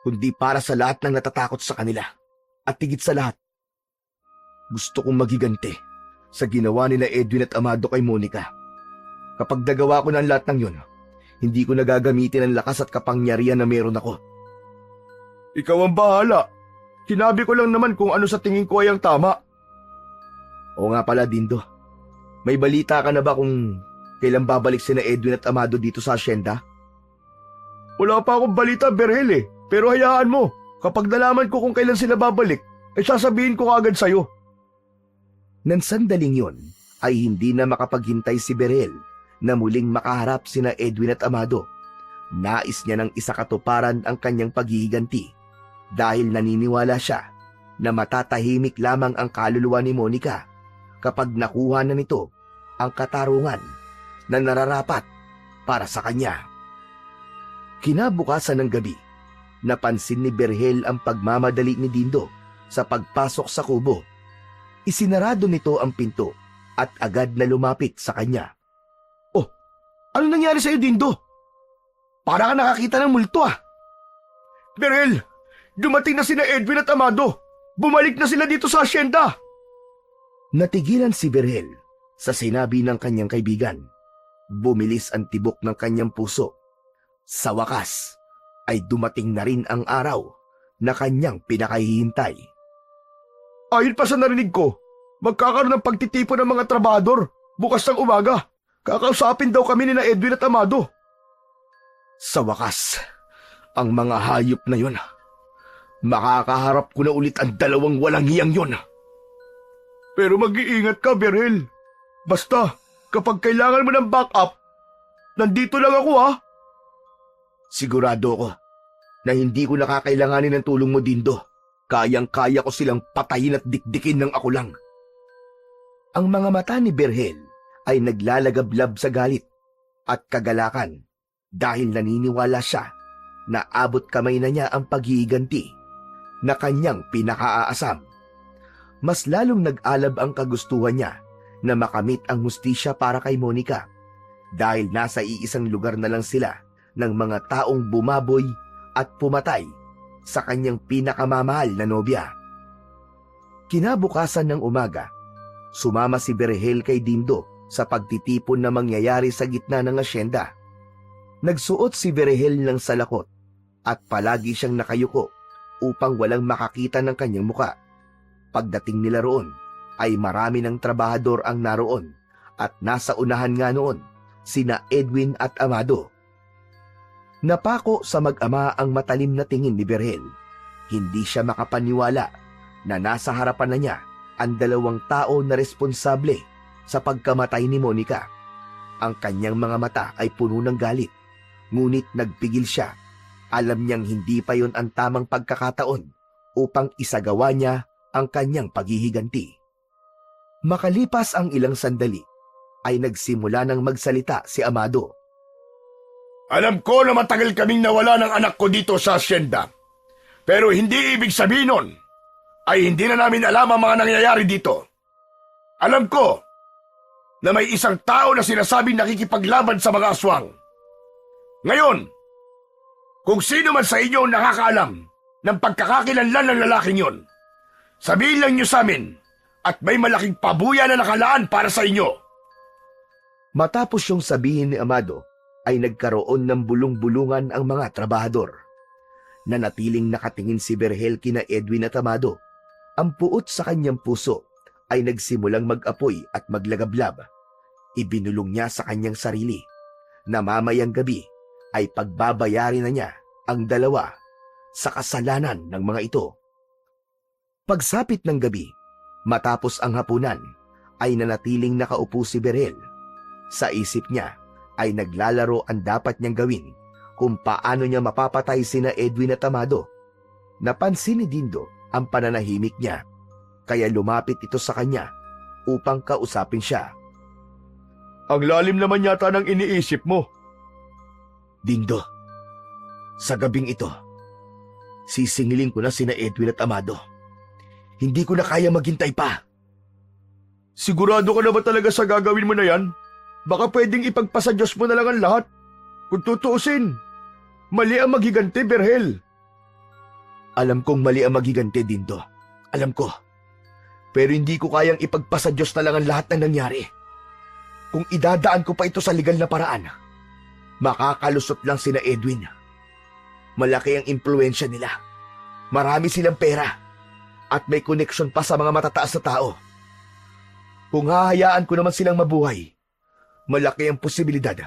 kundi para sa lahat ng natatakot sa kanila. At higit sa lahat, gusto kong magiganti sa ginawa nila Edwin at Amado kay Monica. Kapag nagawa ko ng lahat ng yun, hindi ko nagagamitin ang lakas at kapangyarihan na meron ako. Ikaw ang bahala. Sinabi ko lang naman kung ano sa tingin ko ay ang tama. Oo nga pala, Dindo. May balita ka na ba kung kailan babalik sina Edwin at Amado dito sa asyenda? Wala pa akong balita, Berhel Pero hayaan mo, kapag nalaman ko kung kailan sila babalik, ay sasabihin ko agad sa'yo. Nang sandaling yon, ay hindi na makapaghintay si Berhel na muling makaharap sina Edwin at Amado. Nais niya ng isakatuparan ang kanyang paghihiganti dahil naniniwala siya na matatahimik lamang ang kaluluwa ni Monica kapag nakuha na nito ang katarungan na nararapat para sa kanya. Kinabukasan ng gabi, napansin ni Berhel ang pagmamadali ni Dindo sa pagpasok sa kubo. Isinarado nito ang pinto at agad na lumapit sa kanya. Oh, ano nangyari sa'yo, Dindo? Para ka nakakita ng multo Berhel, dumating na sina Edwin at Amado. Bumalik na sila dito sa asyenda. Natigilan si Berhel sa sinabi ng kanyang kaibigan. Bumilis ang tibok ng kanyang puso. Sa wakas, ay dumating na rin ang araw na kanyang pinakahihintay. Ayon pa sa narinig ko, magkakaroon ng pagtitipon ng mga trabahador bukas ng umaga. Kakausapin daw kami ni na Edwin at Amado. Sa wakas, ang mga hayop na yon, makakaharap ko na ulit ang dalawang walang hiyang yon. Pero mag-iingat ka, Berhel. Basta, kapag kailangan mo ng backup, nandito lang ako Sigurado ko na hindi ko nakakailanganin ng tulong mo, Dindo. Kayang-kaya ko silang patayin at dikdikin ng ako lang. Ang mga mata ni Berhel ay naglalagablab sa galit at kagalakan dahil naniniwala siya na abot kamay na niya ang paghihiganti na kanyang pinakaaasam. Mas lalong nag-alab ang kagustuhan niya na makamit ang hustisya para kay Monica dahil nasa iisang lugar na lang sila ng mga taong bumaboy at pumatay sa kanyang pinakamamahal na nobya. Kinabukasan ng umaga, sumama si Berhel kay Dindo sa pagtitipon na mangyayari sa gitna ng asyenda. Nagsuot si Berhel ng salakot at palagi siyang nakayuko upang walang makakita ng kanyang muka. Pagdating nila roon, ay marami ng trabahador ang naroon at nasa unahan nga noon sina Edwin at Amado. Napako sa mag-ama ang matalim na tingin ni Berhel. Hindi siya makapaniwala na nasa harapan na niya ang dalawang tao na responsable sa pagkamatay ni Monica. Ang kanyang mga mata ay puno ng galit, ngunit nagpigil siya. Alam niyang hindi pa yon ang tamang pagkakataon upang isagawa niya ang kanyang paghihiganti. Makalipas ang ilang sandali, ay nagsimula ng magsalita si Amado. Alam ko na matagal kaming nawala ng anak ko dito sa asyenda. Pero hindi ibig sabihin nun ay hindi na namin alam ang mga nangyayari dito. Alam ko na may isang tao na sinasabing nakikipaglaban sa mga aswang. Ngayon, kung sino man sa inyo nakakaalam ng pagkakakilanlan ng lalaking yon, sabihin lang niyo sa amin at may malaking pabuya na nakalaan para sa inyo. Matapos yung sabihin ni Amado, ay nagkaroon ng bulong-bulungan ang mga trabahador. Nanatiling nakatingin si Berhel kina Edwin at Amado. Ang puot sa kanyang puso ay nagsimulang mag-apoy at maglagablab. Ibinulong niya sa kanyang sarili na mamayang gabi ay pagbabayari na niya ang dalawa sa kasalanan ng mga ito. Pagsapit ng gabi, matapos ang hapunan, ay nanatiling nakaupo si Berhel. Sa isip niya ay naglalaro ang dapat niyang gawin kung paano niya mapapatay sina Edwin at Amado. Napansin ni Dindo ang pananahimik niya, kaya lumapit ito sa kanya upang kausapin siya. Ang lalim naman yata ng iniisip mo. Dindo, sa gabing ito, sisingilin ko na sina Edwin at Amado. Hindi ko na kaya maghintay pa. Sigurado ka na ba talaga sa gagawin mo na yan? Baka pwedeng ipagpasa Diyos mo na lang ang lahat. Kung tutuusin, mali ang maghiganti, Berhel. Alam kong mali ang maghiganti, Dindo. Alam ko. Pero hindi ko kayang ipagpasa Diyos na lang ang lahat ng nangyari. Kung idadaan ko pa ito sa legal na paraan, makakalusot lang sina Edwin. Malaki ang impluensya nila. Marami silang pera. At may koneksyon pa sa mga matataas na tao. Kung hahayaan ko naman silang mabuhay, malaki ang posibilidad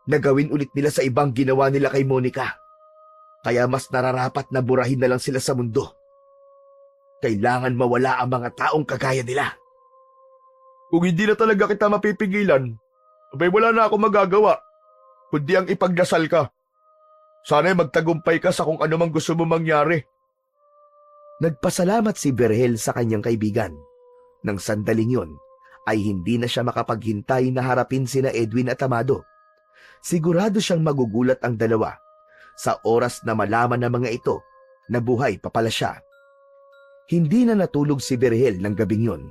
na gawin ulit nila sa ibang ginawa nila kay Monica. Kaya mas nararapat na burahin na lang sila sa mundo. Kailangan mawala ang mga taong kagaya nila. Kung hindi na talaga kita mapipigilan, abay wala na ako magagawa, kundi ang ipagdasal ka. Sana'y magtagumpay ka sa kung ano mang gusto mo mangyari. Nagpasalamat si Berhel sa kanyang kaibigan. Nang sandaling yon, ay hindi na siya makapaghintay na harapin sina Edwin at Amado. Sigurado siyang magugulat ang dalawa sa oras na malaman ng mga ito na buhay pa pala siya. Hindi na natulog si Berhel ng gabing yon.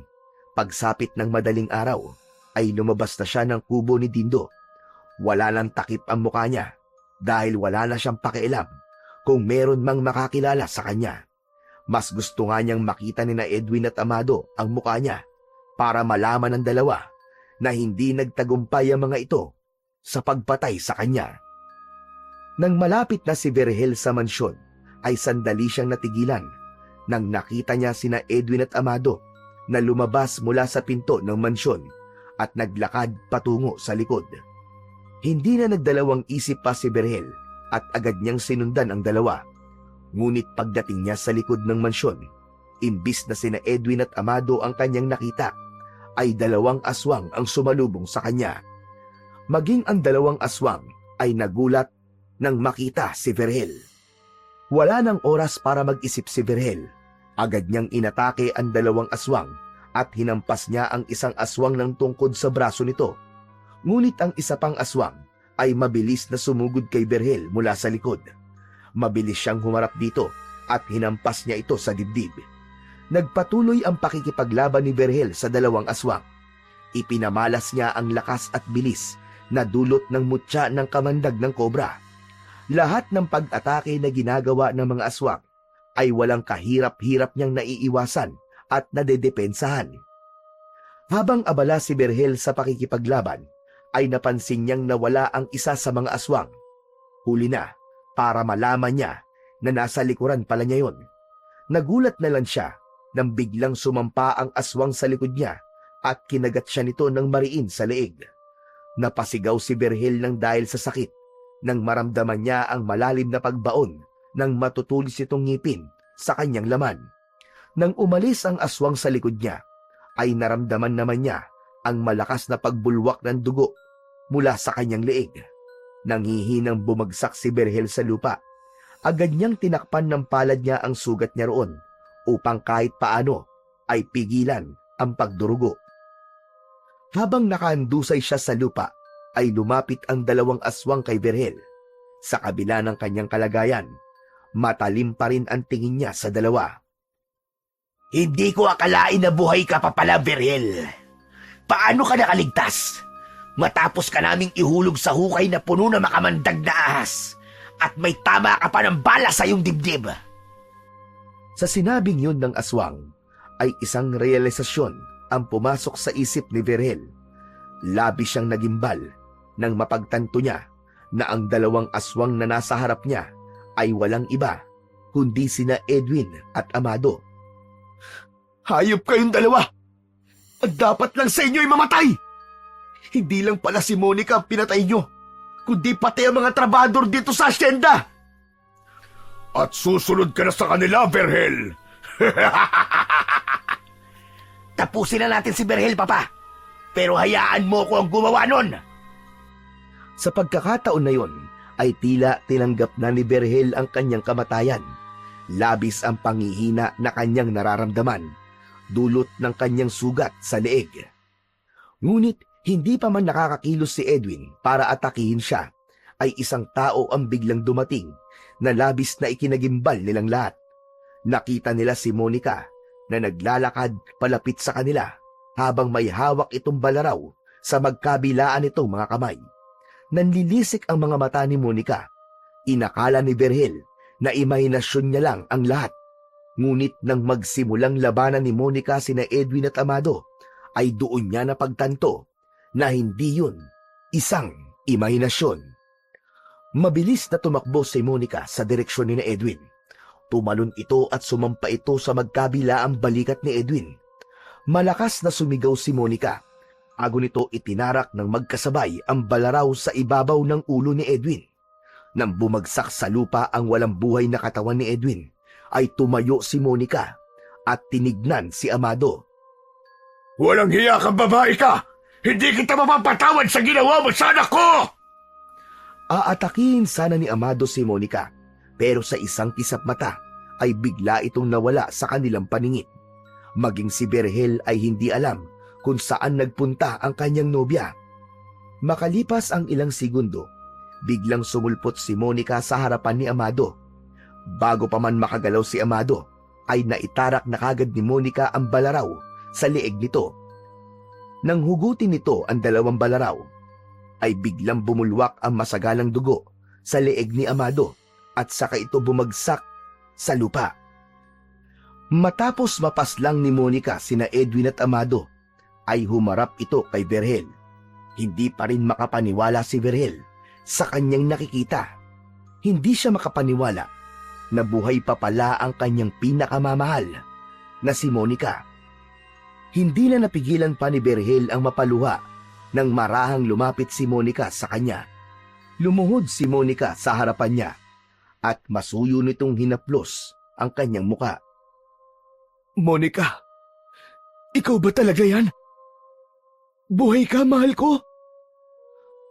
Pagsapit ng madaling araw, ay lumabas na siya ng kubo ni Dindo. Wala nang takip ang mukha niya dahil wala na siyang pakialam kung meron mang makakilala sa kanya. Mas gusto nga niyang makita ni na Edwin at Amado ang mukha niya para malaman ng dalawa na hindi nagtagumpay ang mga ito sa pagpatay sa kanya. Nang malapit na si Berhel sa mansyon, ay sandali siyang natigilan nang nakita niya sina Edwin at Amado na lumabas mula sa pinto ng mansyon at naglakad patungo sa likod. Hindi na nagdalawang isip pa si Berhel at agad niyang sinundan ang dalawa. Ngunit pagdating niya sa likod ng mansyon, imbis na sina Edwin at Amado ang kanyang nakita, ay dalawang aswang ang sumalubong sa kanya. Maging ang dalawang aswang ay nagulat nang makita si Berhel. Wala nang oras para mag-isip si Berhel. Agad niyang inatake ang dalawang aswang at hinampas niya ang isang aswang ng tungkod sa braso nito. Ngunit ang isa pang aswang ay mabilis na sumugod kay Berhel mula sa likod. Mabilis siyang humarap dito at hinampas niya ito sa dibdib. Nagpatuloy ang pakikipaglaban ni Berhel sa dalawang aswang. Ipinamalas niya ang lakas at bilis na dulot ng mutya ng kamandag ng kobra. Lahat ng pag-atake na ginagawa ng mga aswang ay walang kahirap-hirap niyang naiiwasan at nadedepensahan. Habang abala si Berhel sa pakikipaglaban, ay napansin niyang nawala ang isa sa mga aswang. Huli na para malaman niya na nasa likuran pala niya yon. Nagulat na lang siya nang biglang sumampa ang aswang sa likod niya at kinagat siya nito ng mariin sa leeg. Napasigaw si Berhel ng dahil sa sakit nang maramdaman niya ang malalim na pagbaon ng matutulis itong ngipin sa kanyang laman. Nang umalis ang aswang sa likod niya, ay naramdaman naman niya ang malakas na pagbulwak ng dugo mula sa kanyang leeg. Nanghihinang bumagsak si Berhel sa lupa. Agad niyang tinakpan ng palad niya ang sugat niya roon upang kahit paano ay pigilan ang pagdurugo. Habang nakahandusay siya sa lupa, ay lumapit ang dalawang aswang kay Berhel. Sa kabila ng kanyang kalagayan, matalim pa rin ang tingin niya sa dalawa. Hindi ko akalain na buhay ka pa pala, Berhel. Paano ka nakaligtas? Matapos ka naming ihulog sa hukay na puno na makamandag na ahas at may tama ka pa ng bala sa iyong dibdib. Sa sinabing yun ng aswang, ay isang realisasyon ang pumasok sa isip ni Berhel. Labis siyang nagimbal nang mapagtanto niya na ang dalawang aswang na nasa harap niya ay walang iba kundi sina Edwin at Amado. Hayop kayong dalawa! At dapat lang sa inyo ay mamatay! Hindi lang pala si Monica ang pinatay nyo, kundi pati ang mga trabador dito sa asyenda! At susunod ka na sa kanila, Berhel! Tapusin na natin si Berhel, Papa. Pero hayaan mo ko ang gumawa nun. Sa pagkakataon na yon, ay tila tinanggap na ni Berhel ang kanyang kamatayan. Labis ang panghihina na kanyang nararamdaman, dulot ng kanyang sugat sa leeg. Ngunit hindi pa man nakakakilos si Edwin para atakihin siya, ay isang tao ang biglang dumating na labis na ikinagimbal nilang lahat. Nakita nila si Monica na naglalakad palapit sa kanila habang may hawak itong balaraw sa magkabilaan nitong mga kamay. Nanlilisik ang mga mata ni Monica. Inakala ni Berhel na imahinasyon niya lang ang lahat. Ngunit nang magsimulang labanan ni Monica sina Edwin at Amado, ay doon niya napagtanto na hindi yun isang imahinasyon. Mabilis na tumakbo si Monica sa direksyon ni Edwin. Tumalon ito at sumampa ito sa magkabilaang balikat ni Edwin. Malakas na sumigaw si Monica. Bago nito itinarak ng magkasabay ang balaraw sa ibabaw ng ulo ni Edwin. Nang bumagsak sa lupa ang walang buhay na katawan ni Edwin, ay tumayo si Monica at tinignan si Amado. Walang hiya kang babae ka! Hindi kita mapapatawad sa ginawa mo sa anak ko! Aatakihin sana ni Amado si Monica, pero sa isang kisap mata ay bigla itong nawala sa kanilang paningin. Maging si Berhel ay hindi alam kung saan nagpunta ang kanyang nobya. Makalipas ang ilang segundo, biglang sumulpot si Monica sa harapan ni Amado. Bago pa man makagalaw si Amado, ay naitarak na kagad ni Monica ang balaraw sa leeg nito. Nang hugutin nito ang dalawang balaraw, ay biglang bumulwak ang masagalang dugo sa leeg ni Amado at saka ito bumagsak sa lupa. Matapos mapaslang ni Monica sina Edwin at Amado, ay humarap ito kay Berhel. Hindi pa rin makapaniwala si Berhel sa kanyang nakikita. Hindi siya makapaniwala na buhay pa pala ang kanyang pinakamamahal na si Monica. Hindi na napigilan pa ni Berhel ang mapaluha nang marahang lumapit si Monica sa kanya. Lumuhod si Monica sa harapan niya at masuyo nitong hinaplos ang kanyang muka. Monica, ikaw ba talaga yan? Buhay ka, mahal ko?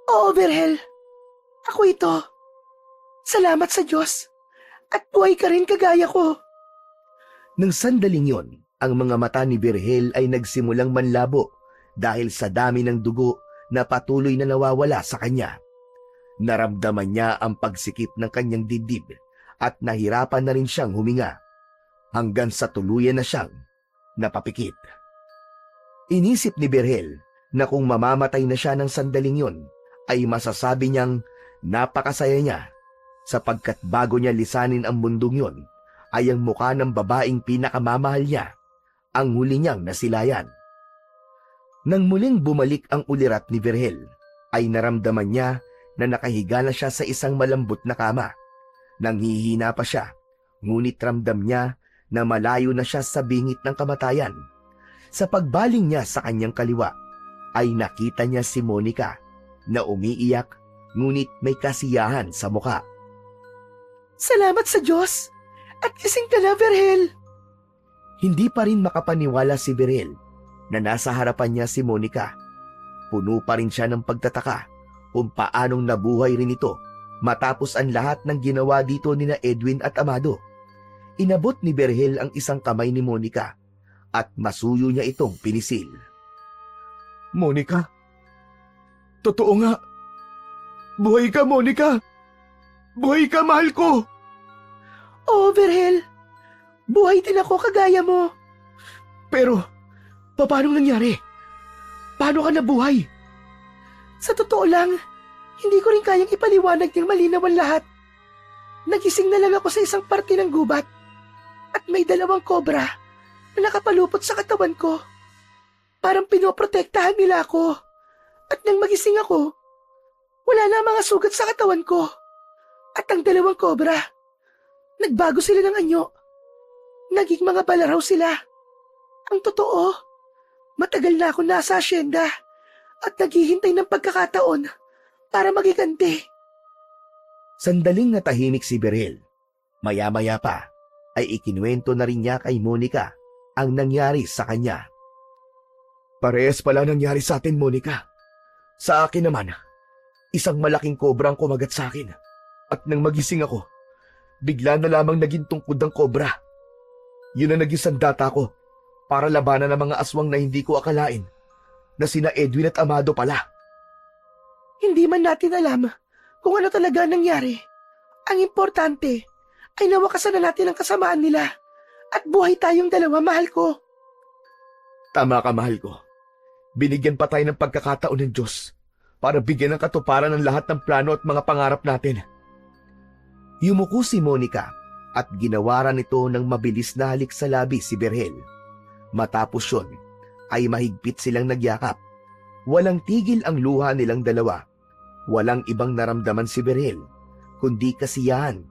Oo, Berhel. Ako ito. Salamat sa Diyos. At buhay ka rin kagaya ko. Nang sandaling yon, ang mga mata ni Berhel ay nagsimulang manlabo dahil sa dami ng dugo na patuloy na nawawala sa kanya. Naramdaman niya ang pagsikip ng kanyang dibdib at nahirapan na rin siyang huminga hanggang sa tuluyan na siyang napapikit. Inisip ni Berhel na kung mamamatay na siya ng sandaling yon, ay masasabi niyang napakasaya niya sapagkat bago niya lisanin ang mundong yon, ay ang mukha ng babaeng pinakamamahal niya ang huli niyang nasilayan. Nang muling bumalik ang ulirat ni Berhel, ay naramdaman niya na nakahiga na siya sa isang malambot na kama. Nanghihina pa siya, ngunit ramdam niya na malayo na siya sa bingit ng kamatayan. Sa pagbaling niya sa kanyang kaliwa, ay nakita niya si Monica na umiiyak ngunit may kasiyahan sa muka. Salamat sa Diyos! At gising ka na, Berhel! Hindi pa rin makapaniwala si Berhel na nasa harapan niya si Monica. Puno pa rin siya ng pagtataka kung paanong nabuhay rin ito matapos ang lahat ng ginawa dito ni na Edwin at Amado. Inabot ni Berhel ang isang kamay ni Monica at masuyo niya itong pinisil. Monica? Totoo nga. Buhay ka, Monica! Buhay ka, mahal ko! Oo, Berhel. Buhay din ako kagaya mo. Pero, paano nangyari? Paano ka nabuhay? Sa totoo lang, hindi ko rin kayang ipaliwanag ng malinaw ang lahat. Nagising na lang ako sa isang parte ng gubat at may 2 kobra na nakapalupot sa katawan ko. Parang pinoprotektahan nila ako. At nang magising ako, wala na ang mga sugat sa katawan ko. At ang 2 kobra, nagbago sila ng anyo. Naging mga balaraw sila. Ang totoo, matagal na ako nasa asyenda at naghihintay ng pagkakataon para magiganti. Sandaling natahimik si Berhel. Maya-maya pa ay ikinuwento na rin niya kay Monica ang nangyari sa kanya. Parehas pala nangyari sa atin, Monica. Sa akin naman, isang malaking kobra ang kumagat sa akin. At nang magising ako, bigla na lamang naging tungkod ang kobra. Yun ang naging sandata ko para labanan ng mga aswang na hindi ko akalain na sina Edwin at Amado pala. Hindi man natin alam kung ano talaga nangyari. Ang importante ay nawakasan na natin ang kasamaan nila at buhay tayong 2, mahal ko. Tama ka, mahal ko. Binigyan pa tayo ng pagkakataon ng Diyos para bigyan ng katuparan ng lahat ng plano at mga pangarap natin. Yumuko si Monica at ginawaran nito ng mabilis na halik sa labi si Berhel. Matapos yun, ay mahigpit silang nagyakap. Walang tigil ang luha nilang 2. Walang ibang naramdaman si Berhel, kundi kasiyahan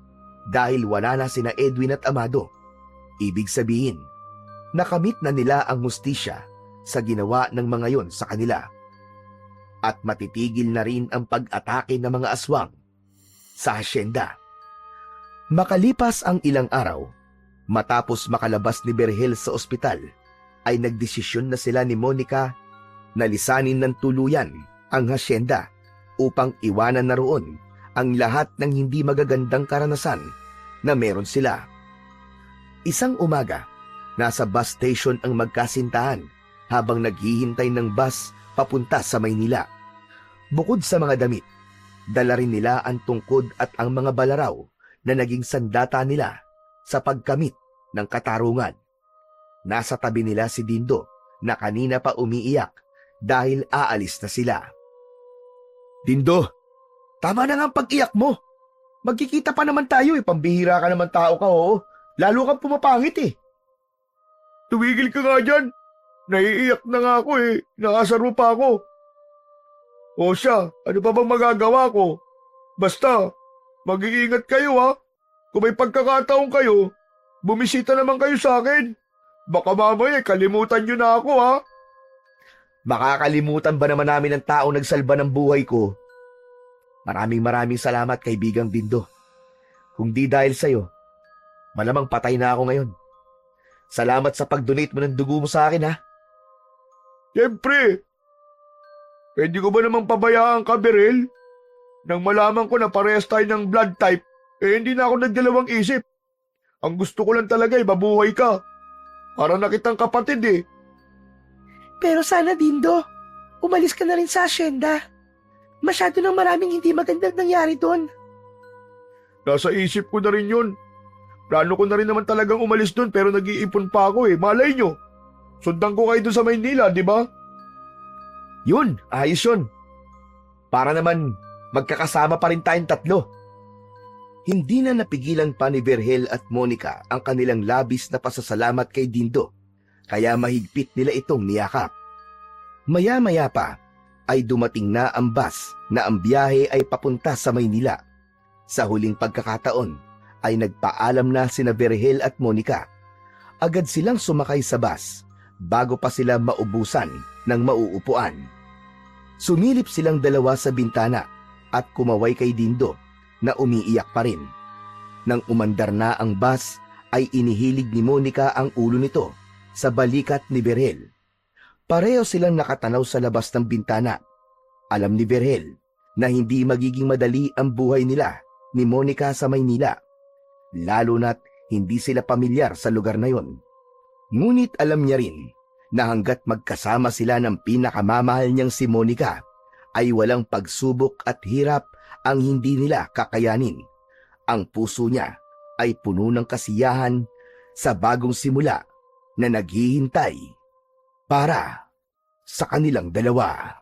dahil wala na sina Edwin at Amado. Ibig sabihin, nakamit na nila ang hustisya sa ginawa ng mga yon sa kanila. At matitigil na rin ang pag-atake ng mga aswang sa asyenda. Makalipas ang ilang araw, matapos makalabas ni Berhel sa ospital, ay nagdesisyon na sila ni Monica na lisanin ng tuluyan ang hasyenda upang iwanan na roon ang lahat ng hindi magagandang karanasan na meron sila. Isang umaga, nasa bus station ang magkasintahan habang naghihintay ng bus papunta sa Maynila. Bukod sa mga damit, dala rin nila ang tungkod at ang mga balaraw na naging sandata nila sa pagkamit ng katarungan. Nasa tabi nila si Dindo na kanina pa umiiyak dahil aalis na sila. Dindo, tama na nga ang pag-iyak mo. Magkikita pa naman tayo pambihira ka naman tao ka, oo. Lalo kang pumapangit Tumigil ka nga dyan. Naiiyak na nga ako Nakasaro pa ako. O siya, ano pa bang magagawa ko? Basta, mag-iingat kayo Kung may pagkakataon kayo, bumisita naman kayo sa akin. Baka mamaya kalimutan nyo na ako Makakalimutan ba naman namin ang taong nagsalba ng buhay ko? Maraming salamat, kaibigang Dindo. Kung di dahil sa'yo, malamang patay na ako ngayon. Salamat sa pag-donate mo ng dugo mo sa akin, Siyempre. Pwede ko ba namang pabayaan ka, Berhel? Nang malaman ko na parehas tayo ng blood type, hindi na ako nagdalawang isip. Ang gusto ko lang talaga mabuhay ka. Para nakitang kapatid Pero sana, Dindo, umalis ka na rin sa asyenda. Masyado nang maraming hindi magandang nangyari doon. Nasa isip ko na rin yun. Plano ko na rin naman talagang umalis doon pero nag-iipon pa ako Malay nyo. Sundan ko kayo doon sa Maynila, di ba? Yun, ayos yun. Para naman magkakasama pa rin tayong 3. Hindi na napigilan pa ni Berhel at Monica ang kanilang labis na pasasalamat kay Dindo, kaya mahigpit nila itong niyakap. Maya-maya pa ay dumating na ang bus na ang biyahe ay papunta sa Maynila. Sa huling pagkakataon ay nagpaalam na sina Berhel at Monica. Agad silang sumakay sa bus bago pa sila maubusan ng mauupuan. Sumilip silang 2 sa bintana at kumaway kay Dindo na umiiyak pa rin. Nang umandar na ang bus ay inihilig ni Monica ang ulo nito sa balikat ni Berhel. Pareho silang nakatanaw sa labas ng bintana. Alam ni Berhel na hindi magiging madali ang buhay nila ni Monica sa Maynila, lalo na't hindi sila pamilyar sa lugar na yon. Ngunit alam niya rin na hanggat magkasama sila ng pinakamamahal niyang si Monica, ay walang pagsubok at hirap ang hindi nila kakayanin. Ang puso niya ay puno ng kasiyahan sa bagong simula na naghihintay para sa kanilang dalawa.